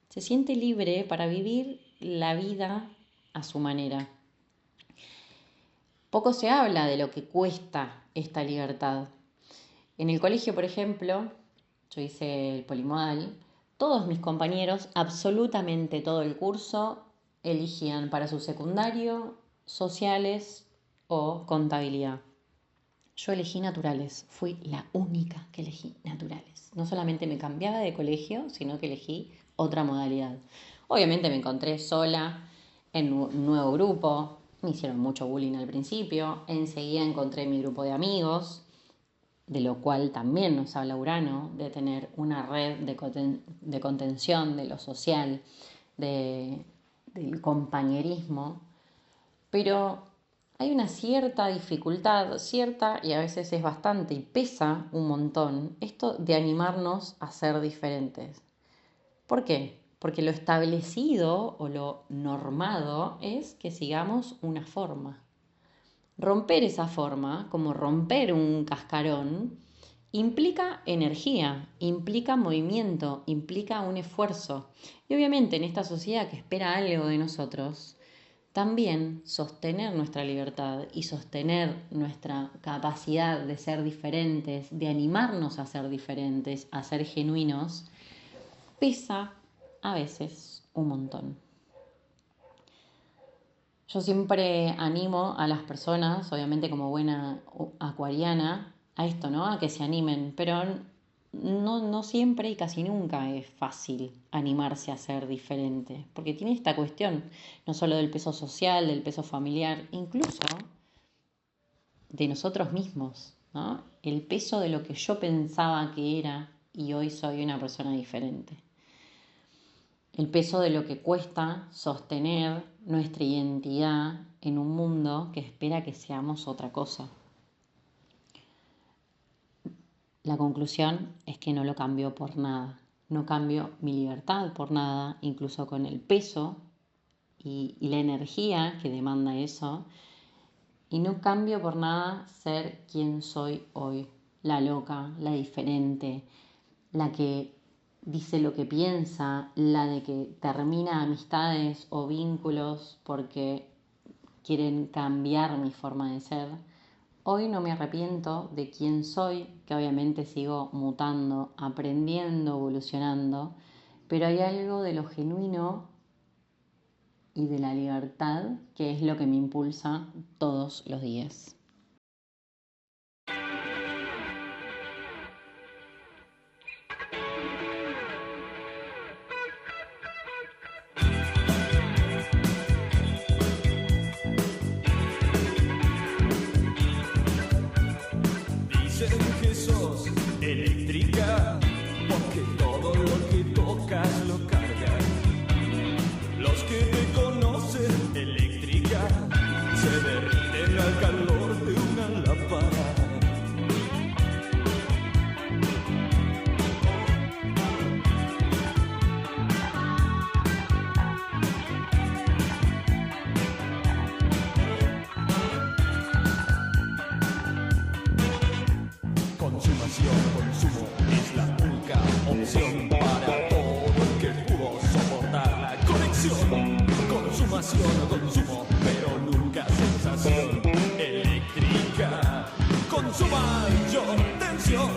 se siente libre para vivir la vida a su manera. Poco se habla de lo que cuesta esta libertad. En el colegio, por ejemplo, yo hice el polimodal, todos mis compañeros, absolutamente todo el curso, elegían para su secundario sociales o contabilidad. Yo elegí naturales, fui la única que elegí naturales. No solamente me cambiaba de colegio, sino que elegí otra modalidad. Obviamente me encontré sola en un nuevo grupo. Me hicieron mucho bullying al principio. Enseguida encontré mi grupo de amigos, de lo cual también nos habla Urano, de tener una red de contención, de lo social, del compañerismo. Pero hay una cierta dificultad, y a veces es bastante, y pesa un montón, esto de animarnos a ser diferentes. ¿Por qué? Porque lo establecido o lo normado es que sigamos una forma. Romper esa forma, como romper un cascarón, implica energía, implica movimiento, implica un esfuerzo. Y obviamente en esta sociedad que espera algo de nosotros, también sostener nuestra libertad y sostener nuestra capacidad de ser diferentes, de animarnos a ser diferentes, a ser genuinos, pesa a veces un montón. Yo siempre animo a las personas, obviamente como buena acuariana, a esto, ¿no? A que se animen, pero no siempre y casi nunca es fácil animarse a ser diferente, porque tiene esta cuestión, no solo del peso social, del peso familiar, incluso de nosotros mismos, ¿no? El peso de lo que yo pensaba que era y hoy soy una persona diferente. El peso de lo que cuesta sostener nuestra identidad en un mundo que espera que seamos otra cosa. La conclusión es que no lo cambio por nada. No cambio mi libertad por nada, incluso con el peso y la energía que demanda eso. Y no cambio por nada ser quien soy hoy. La loca, la diferente, la que dice lo que piensa, la de que termina amistades o vínculos porque quieren cambiar mi forma de ser. Hoy no me arrepiento de quién soy, que obviamente sigo mutando, aprendiendo, evolucionando, pero hay algo de lo genuino y de la libertad que es lo que me impulsa todos los días. Dicen que sos eléctrica, porque todo lo que tocas lo cargas. Los que te conocen eléctrica se derriten al calor de una lámpara. Consumo es la única opción para todo el que pudo soportar la conexión. Consumo, pero nunca sensación eléctrica. Con su mayor tensión.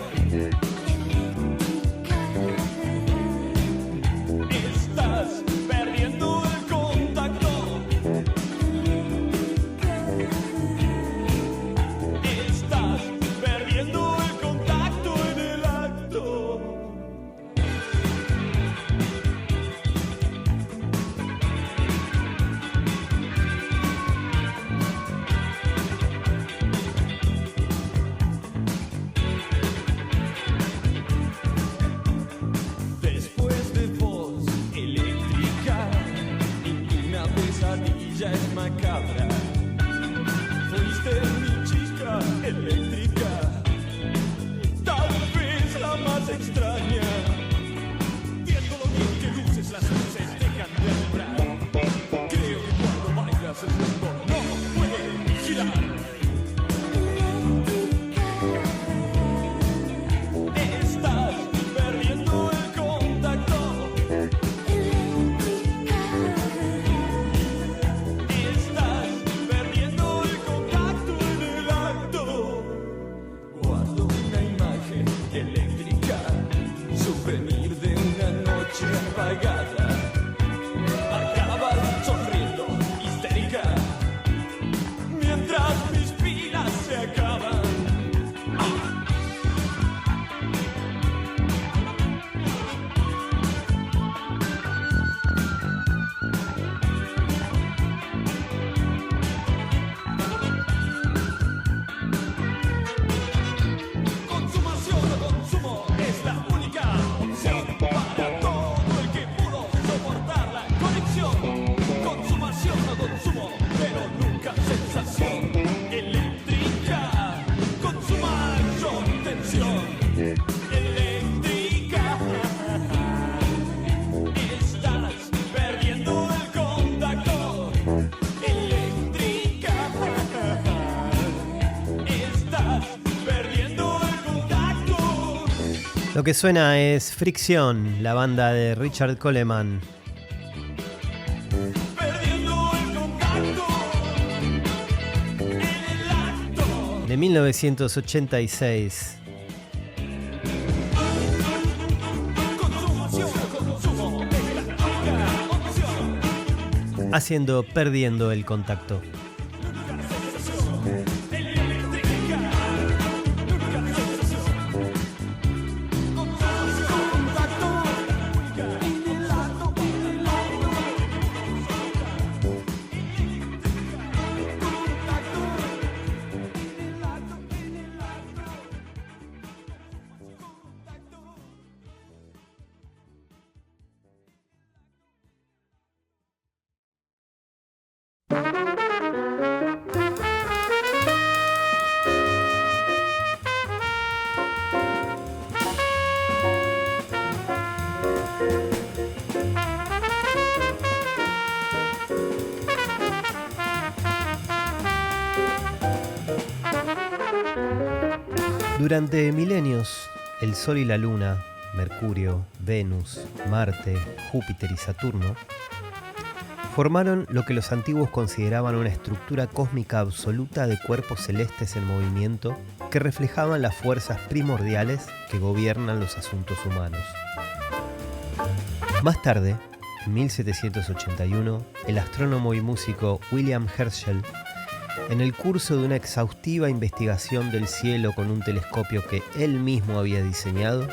Estás perdiendo el contacto. Estás perdiendo el contacto en el acto. Después de vos, eléctrica, ninguna pesadilla es macabra. Fuiste mi chica eléctrica, tal vez la más extraña. Viendo lo bien que luces, las luces dejan de alumbrar. Creo que cuando bailas el mundo no puede girar. Estás perdiendo el contacto. Estás Lo que suena es Fricción, la banda de Richard Coleman. Perdiendo el contacto en el acto. De 1986. Consumo, es la única opción. Haciendo Perdiendo el Contacto. Durante milenios, el Sol y la Luna, Mercurio, Venus, Marte, Júpiter y Saturno formaron lo que los antiguos consideraban una estructura cósmica absoluta de cuerpos celestes en movimiento que reflejaban las fuerzas primordiales que gobiernan los asuntos humanos. Más tarde, en 1781, el astrónomo y músico William Herschel, en el curso de una exhaustiva investigación del cielo con un telescopio que él mismo había diseñado,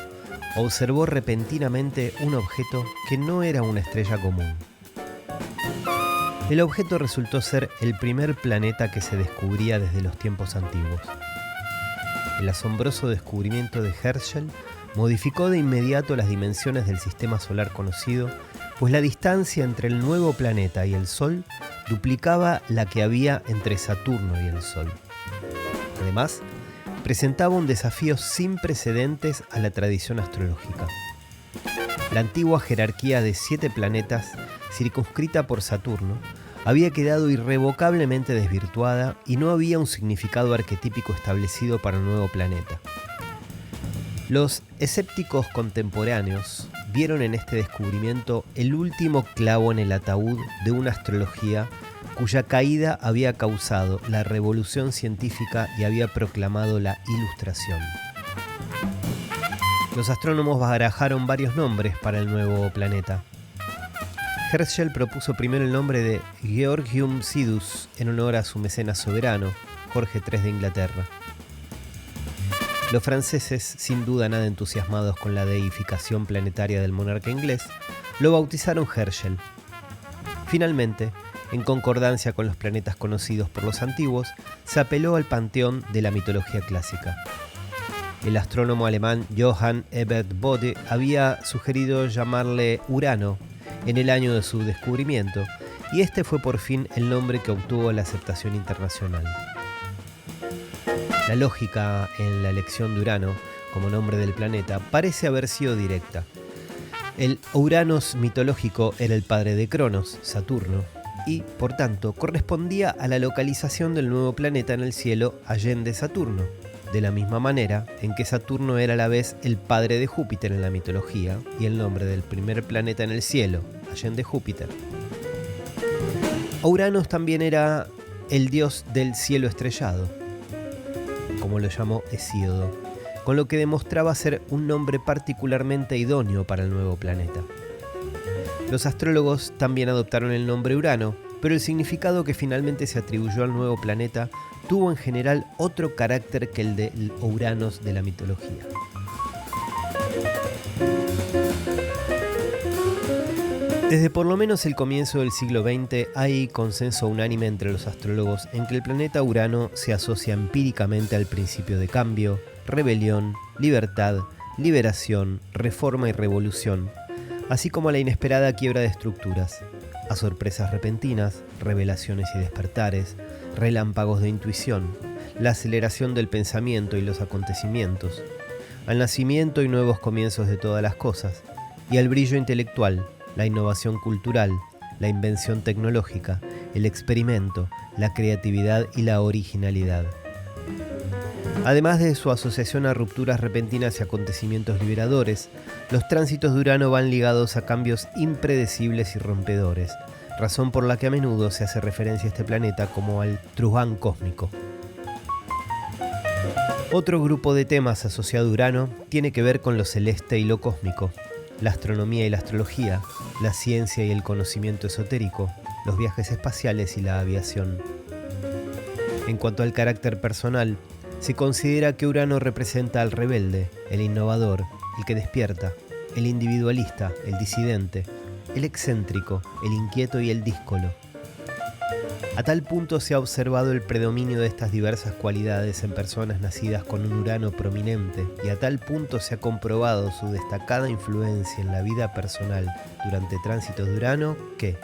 observó repentinamente un objeto que no era una estrella común. El objeto resultó ser el primer planeta que se descubría desde los tiempos antiguos. El asombroso descubrimiento de Herschel modificó de inmediato las dimensiones del sistema solar conocido, pues la distancia entre el nuevo planeta y el Sol duplicaba la que había entre Saturno y el Sol. Además, presentaba un desafío sin precedentes a la tradición astrológica. La antigua jerarquía de 7 planetas, circunscrita por Saturno, había quedado irrevocablemente desvirtuada y no había un significado arquetípico establecido para el nuevo planeta. Los escépticos contemporáneos vieron en este descubrimiento el último clavo en el ataúd de una astrología cuya caída había causado la revolución científica y había proclamado la Ilustración. Los astrónomos barajaron varios nombres para el nuevo planeta. Herschel propuso primero el nombre de Georgium Sidus en honor a su mecenas soberano, Jorge III de Inglaterra. Los franceses, sin duda nada entusiasmados con la deificación planetaria del monarca inglés, lo bautizaron Herschel. Finalmente, en concordancia con los planetas conocidos por los antiguos, se apeló al panteón de la mitología clásica. El astrónomo alemán Johann Ebert Bode había sugerido llamarle Urano en el año de su descubrimiento, y este fue por fin el nombre que obtuvo la aceptación internacional. La lógica en la elección de Urano como nombre del planeta parece haber sido directa. El Uranos mitológico era el padre de Cronos, Saturno, y, por tanto, correspondía a la localización del nuevo planeta en el cielo allende Saturno, de la misma manera en que Saturno era a la vez el padre de Júpiter en la mitología y el nombre del primer planeta en el cielo, allende Júpiter. Uranos también era el dios del cielo estrellado, como lo llamó Hesíodo, con lo que demostraba ser un nombre particularmente idóneo para el nuevo planeta. Los astrólogos también adoptaron el nombre Urano, pero el significado que finalmente se atribuyó al nuevo planeta tuvo en general otro carácter que el del Uranos de la mitología. Desde por lo menos el comienzo del siglo XX hay consenso unánime entre los astrólogos en que el planeta Urano se asocia empíricamente al principio de cambio, rebelión, libertad, liberación, reforma y revolución, así como a la inesperada quiebra de estructuras, a sorpresas repentinas, revelaciones y despertares, relámpagos de intuición, la aceleración del pensamiento y los acontecimientos, al nacimiento y nuevos comienzos de todas las cosas, y al brillo intelectual, la innovación cultural, la invención tecnológica, el experimento, la creatividad y la originalidad. Además de su asociación a rupturas repentinas y acontecimientos liberadores, los tránsitos de Urano van ligados a cambios impredecibles y rompedores, razón por la que a menudo se hace referencia a este planeta como al Truján cósmico. Otro grupo de temas asociado a Urano tiene que ver con lo celeste y lo cósmico, la astronomía y la astrología, la ciencia y el conocimiento esotérico, los viajes espaciales y la aviación. En cuanto al carácter personal, se considera que Urano representa al rebelde, el innovador, el que despierta, el individualista, el disidente, el excéntrico, el inquieto y el díscolo. A tal punto se ha observado el predominio de estas diversas cualidades en personas nacidas con un Urano prominente, y a tal punto se ha comprobado su destacada influencia en la vida personal durante tránsitos de Urano que,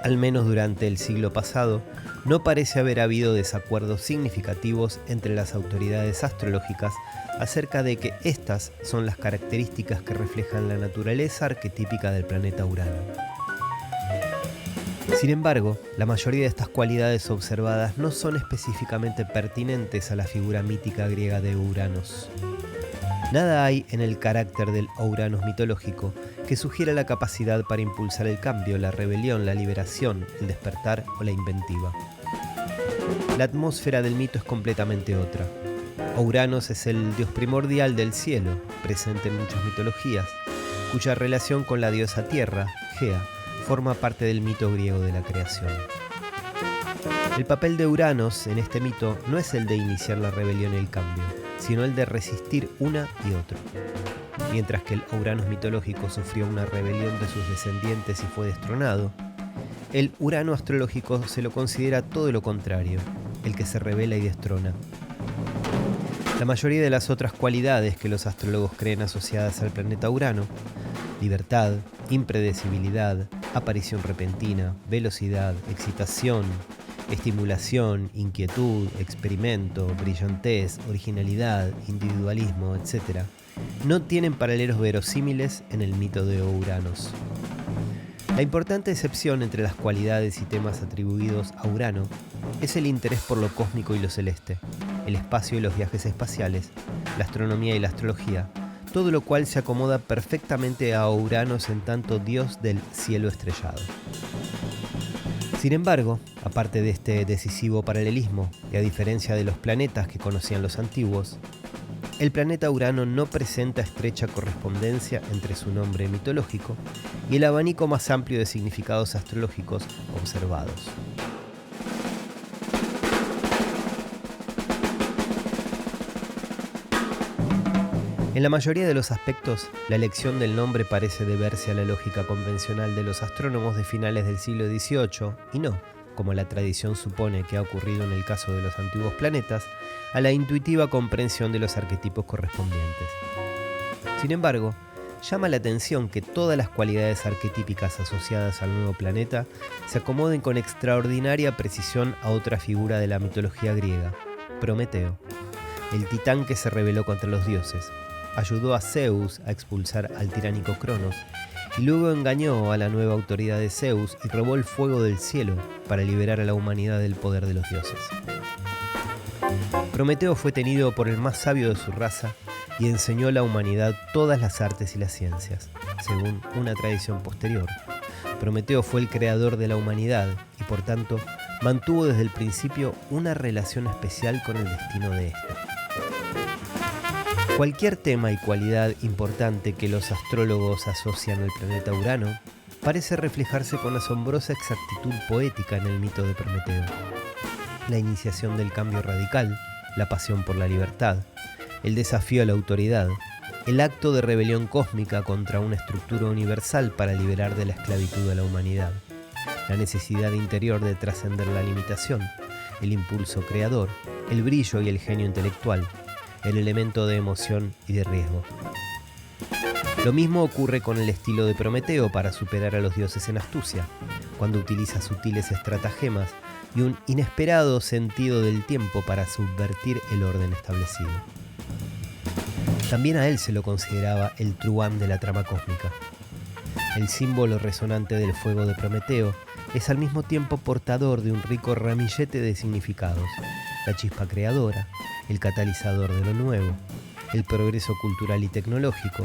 al menos durante el siglo pasado, no parece haber habido desacuerdos significativos entre las autoridades astrológicas acerca de que estas son las características que reflejan la naturaleza arquetípica del planeta Urano. Sin embargo, la mayoría de estas cualidades observadas no son específicamente pertinentes a la figura mítica griega de Uranos. Nada hay en el carácter del Ouranos mitológico que sugiera la capacidad para impulsar el cambio, la rebelión, la liberación, el despertar o la inventiva. La atmósfera del mito es completamente otra. Ouranos es el dios primordial del cielo, presente en muchas mitologías, cuya relación con la diosa tierra, Gea, forma parte del mito griego de la creación. El papel de Uranos en este mito no es el de iniciar la rebelión y el cambio, sino el de resistir una y otro. Mientras que el Uranos mitológico sufrió una rebelión de sus descendientes y fue destronado, el Urano astrológico se lo considera todo lo contrario, el que se rebela y destrona. La mayoría de las otras cualidades que los astrólogos creen asociadas al planeta Urano, libertad, impredecibilidad, aparición repentina, velocidad, excitación, estimulación, inquietud, experimento, brillantez, originalidad, individualismo, etc., no tienen paralelos verosímiles en el mito de Uranos. La importante excepción entre las cualidades y temas atribuidos a Urano es el interés por lo cósmico y lo celeste, el espacio y los viajes espaciales, la astronomía y la astrología, todo lo cual se acomoda perfectamente a Uranos en tanto dios del cielo estrellado. Sin embargo, aparte de este decisivo paralelismo, y a diferencia de los planetas que conocían los antiguos, el planeta Urano no presenta estrecha correspondencia entre su nombre mitológico y el abanico más amplio de significados astrológicos observados. En la mayoría de los aspectos, la elección del nombre parece deberse a la lógica convencional de los astrónomos de finales del siglo XVIII y no, como la tradición supone que ha ocurrido en el caso de los antiguos planetas, a la intuitiva comprensión de los arquetipos correspondientes. Sin embargo, llama la atención que todas las cualidades arquetípicas asociadas al nuevo planeta se acomoden con extraordinaria precisión a otra figura de la mitología griega, Prometeo, el titán que se rebeló contra los dioses, ayudó a Zeus a expulsar al tiránico Cronos y luego engañó a la nueva autoridad de Zeus y robó el fuego del cielo para liberar a la humanidad del poder de los dioses. Prometeo fue tenido por el más sabio de su raza y enseñó a la humanidad todas las artes y las ciencias, según una tradición posterior. Prometeo fue el creador de la humanidad y por tanto mantuvo desde el principio una relación especial con el destino de ésta. Cualquier tema y cualidad importante que los astrólogos asocian al planeta Urano parece reflejarse con asombrosa exactitud poética en el mito de Prometeo. La iniciación del cambio radical, la pasión por la libertad, el desafío a la autoridad, el acto de rebelión cósmica contra una estructura universal para liberar de la esclavitud a la humanidad, la necesidad interior de trascender la limitación, el impulso creador, el brillo y el genio intelectual, el elemento de emoción y de riesgo. Lo mismo ocurre con el estilo de Prometeo para superar a los dioses en astucia, cuando utiliza sutiles estratagemas y un inesperado sentido del tiempo para subvertir el orden establecido. También a él se lo consideraba el truán de la trama cósmica. El símbolo resonante del fuego de Prometeo es al mismo tiempo portador de un rico ramillete de significados, la chispa creadora, el catalizador de lo nuevo, el progreso cultural y tecnológico,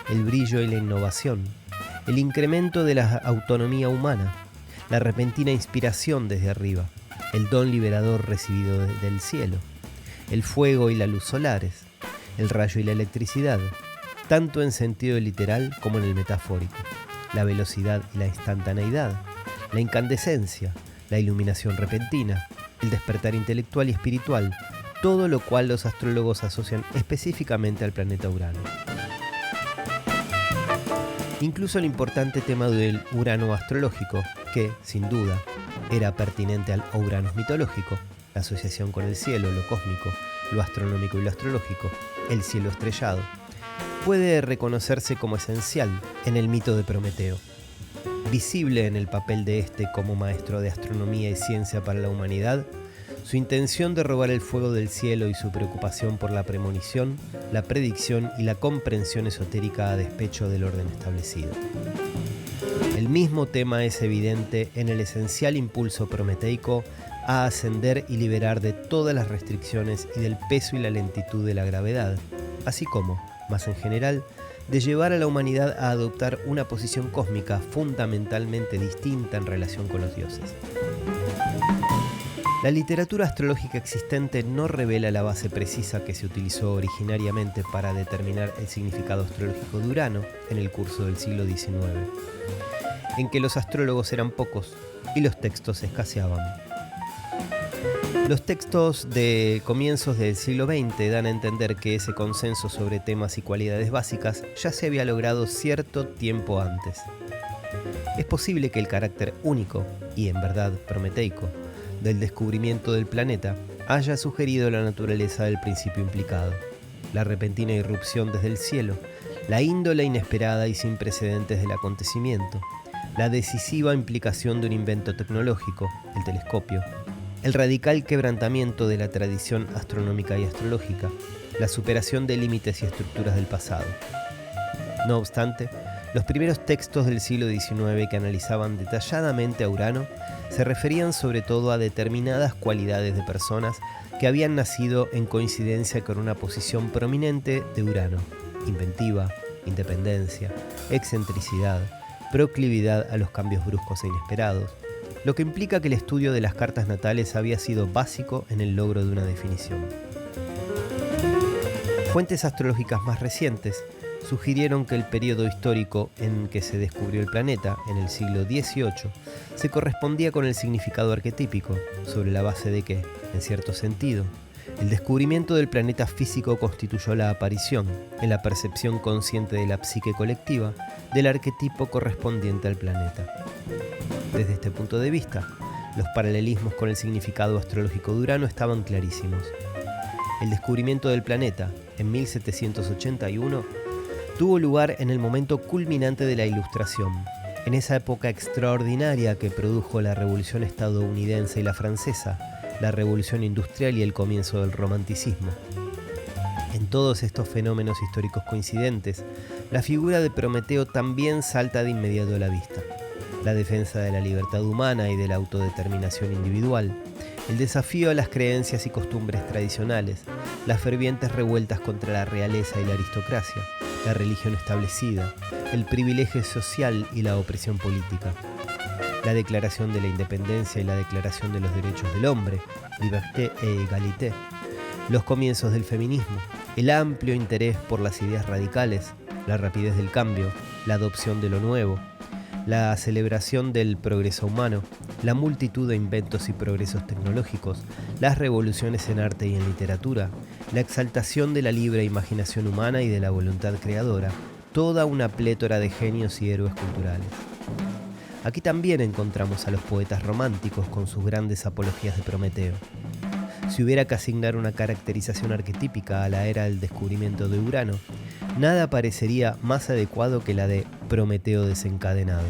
el brillo y la innovación, el incremento de la autonomía humana, la repentina inspiración desde arriba, el don liberador recibido del cielo, el fuego y la luz solares, el rayo y la electricidad, tanto en sentido literal como en el metafórico, la velocidad y la instantaneidad, la incandescencia, la iluminación repentina, el despertar intelectual y espiritual, todo lo cual los astrólogos asocian específicamente al planeta Urano. Incluso el importante tema del Urano astrológico, que, sin duda, era pertinente al Uranus mitológico, la asociación con el cielo, lo cósmico, lo astronómico y lo astrológico, el cielo estrellado, puede reconocerse como esencial en el mito de Prometeo. Visible en el papel de este como maestro de astronomía y ciencia para la humanidad, su intención de robar el fuego del cielo y su preocupación por la premonición, la predicción y la comprensión esotérica a despecho del orden establecido. El mismo tema es evidente en el esencial impulso prometeico a ascender y liberar de todas las restricciones y del peso y la lentitud de la gravedad, así como, más en general, de llevar a la humanidad a adoptar una posición cósmica fundamentalmente distinta en relación con los dioses. La literatura astrológica existente no revela la base precisa que se utilizó originariamente para determinar el significado astrológico de Urano en el curso del siglo XIX, en que los astrólogos eran pocos y los textos escaseaban. Los textos de comienzos del siglo XX dan a entender que ese consenso sobre temas y cualidades básicas ya se había logrado cierto tiempo antes. Es posible que el carácter único, y en verdad prometeico, del descubrimiento del planeta haya sugerido la naturaleza del principio implicado, la repentina irrupción desde el cielo, la índole inesperada y sin precedentes del acontecimiento, la decisiva implicación de un invento tecnológico, el telescopio, el radical quebrantamiento de la tradición astronómica y astrológica, la superación de límites y estructuras del pasado. No obstante, los primeros textos del siglo XIX que analizaban detalladamente a Urano se referían sobre todo a determinadas cualidades de personas que habían nacido en coincidencia con una posición prominente de Urano: inventiva, independencia, excentricidad, proclividad a los cambios bruscos e inesperados, lo que implica que el estudio de las cartas natales había sido básico en el logro de una definición. Fuentes astrológicas más recientes sugirieron que el periodo histórico en que se descubrió el planeta, en el siglo XVIII, se correspondía con el significado arquetípico, sobre la base de que, en cierto sentido, el descubrimiento del planeta físico constituyó la aparición, en la percepción consciente de la psique colectiva, del arquetipo correspondiente al planeta. Desde este punto de vista, los paralelismos con el significado astrológico de Urano estaban clarísimos. El descubrimiento del planeta, en 1781, tuvo lugar en el momento culminante de la Ilustración, en esa época extraordinaria que produjo la Revolución estadounidense y la francesa, la Revolución industrial y el comienzo del Romanticismo. En todos estos fenómenos históricos coincidentes, la figura de Prometeo también salta de inmediato a la vista. La defensa de la libertad humana y de la autodeterminación individual, el desafío a las creencias y costumbres tradicionales, las fervientes revueltas contra la realeza y la aristocracia, la religión establecida, el privilegio social y la opresión política, la declaración de la independencia y la declaración de los derechos del hombre, liberté e égalité, los comienzos del feminismo, el amplio interés por las ideas radicales, la rapidez del cambio, la adopción de lo nuevo, la celebración del progreso humano, la multitud de inventos y progresos tecnológicos, las revoluciones en arte y en literatura, la exaltación de la libre imaginación humana y de la voluntad creadora, toda una plétora de genios y héroes culturales. Aquí también encontramos a los poetas románticos con sus grandes apologías de Prometeo. Si hubiera que asignar una caracterización arquetípica a la era del descubrimiento de Urano, nada parecería más adecuado que la de Prometeo desencadenado.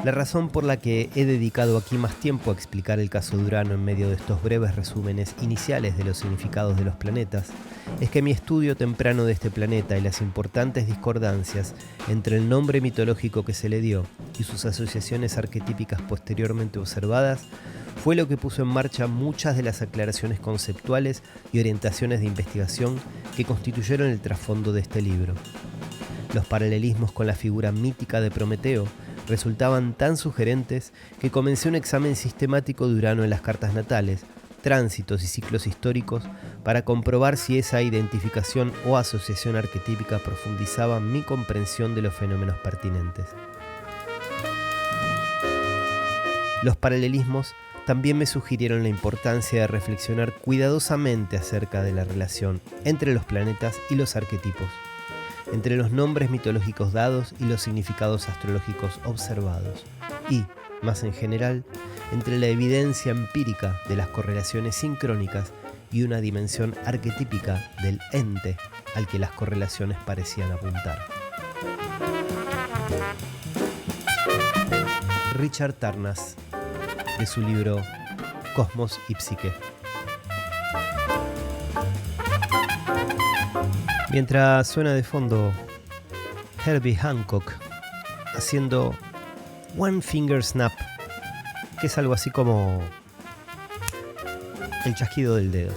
La razón por la que he dedicado aquí más tiempo a explicar el caso de Urano en medio de estos breves resúmenes iniciales de los significados de los planetas es que mi estudio temprano de este planeta y las importantes discordancias entre el nombre mitológico que se le dio y sus asociaciones arquetípicas posteriormente observadas fue lo que puso en marcha muchas de las aclaraciones conceptuales y orientaciones de investigación que constituyeron el trasfondo de este libro. Los paralelismos con la figura mítica de Prometeo resultaban tan sugerentes que comencé un examen sistemático de Urano en las cartas natales, tránsitos y ciclos históricos para comprobar si esa identificación o asociación arquetípica profundizaba mi comprensión de los fenómenos pertinentes. Los paralelismos también me sugirieron la importancia de reflexionar cuidadosamente acerca de la relación entre los planetas y los arquetipos, entre los nombres mitológicos dados y los significados astrológicos observados, y, más en general, entre la evidencia empírica de las correlaciones sincrónicas y una dimensión arquetípica del ente al que las correlaciones parecían apuntar. Richard Tarnas, de su libro Cosmos y Psique. Mientras suena de fondo Herbie Hancock haciendo One Finger Snap, que es algo así como el chasquido del dedo.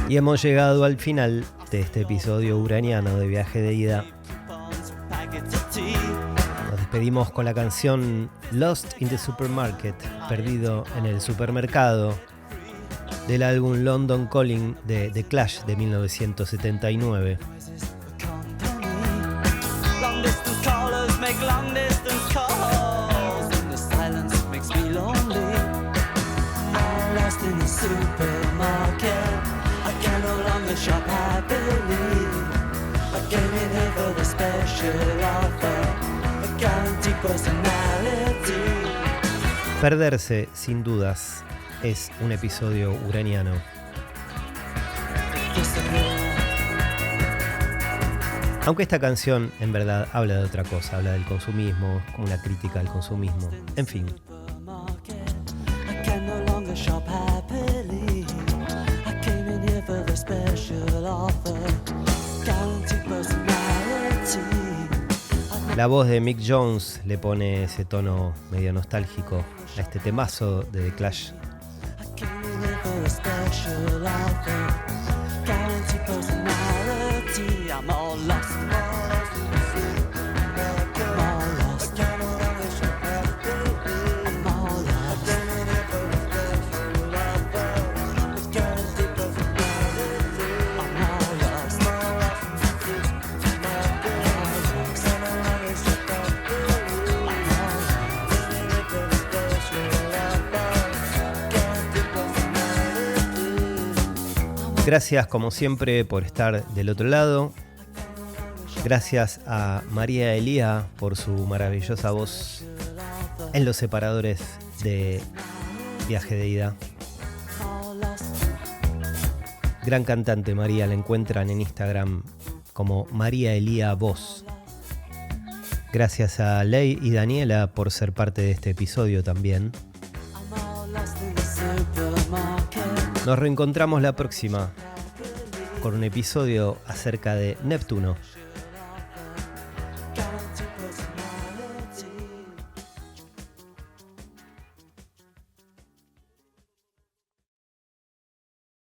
Y hemos llegado al final de este episodio uraniano de Viaje de Ida. Nos despedimos con la canción Lost in the Supermarket, perdido en el supermercado, del álbum London Calling de The Clash de 1979. Shop happily. I came in here for the special offer, a guaranteed personality. Perderse, sin dudas, es un episodio uraniano. Aunque esta canción en verdad habla de otra cosa, habla del consumismo, como una crítica al consumismo, en fin. La voz de Mick Jones le pone ese tono medio nostálgico a este temazo de The Clash Came here for a special offer, guaranteed personality. I'm all lost, I'm all lost in the city. I'm all lost. I cannot always I'm all lost. I came here for a special offer, with guaranteed personality. I'm all lost. I'm all lost in the city. I'm all lost. Cannot always I'm all lost. Came here for a special offer, guaranteed personality. Gracias como siempre por estar del otro lado. Gracias a María Elía por su maravillosa voz en los separadores de Viaje de Ida. Gran cantante María, la encuentran en Instagram como María Elía Voz. Gracias a Ley y Daniela por ser parte de este episodio también. Nos reencontramos la próxima con un episodio acerca de Neptuno.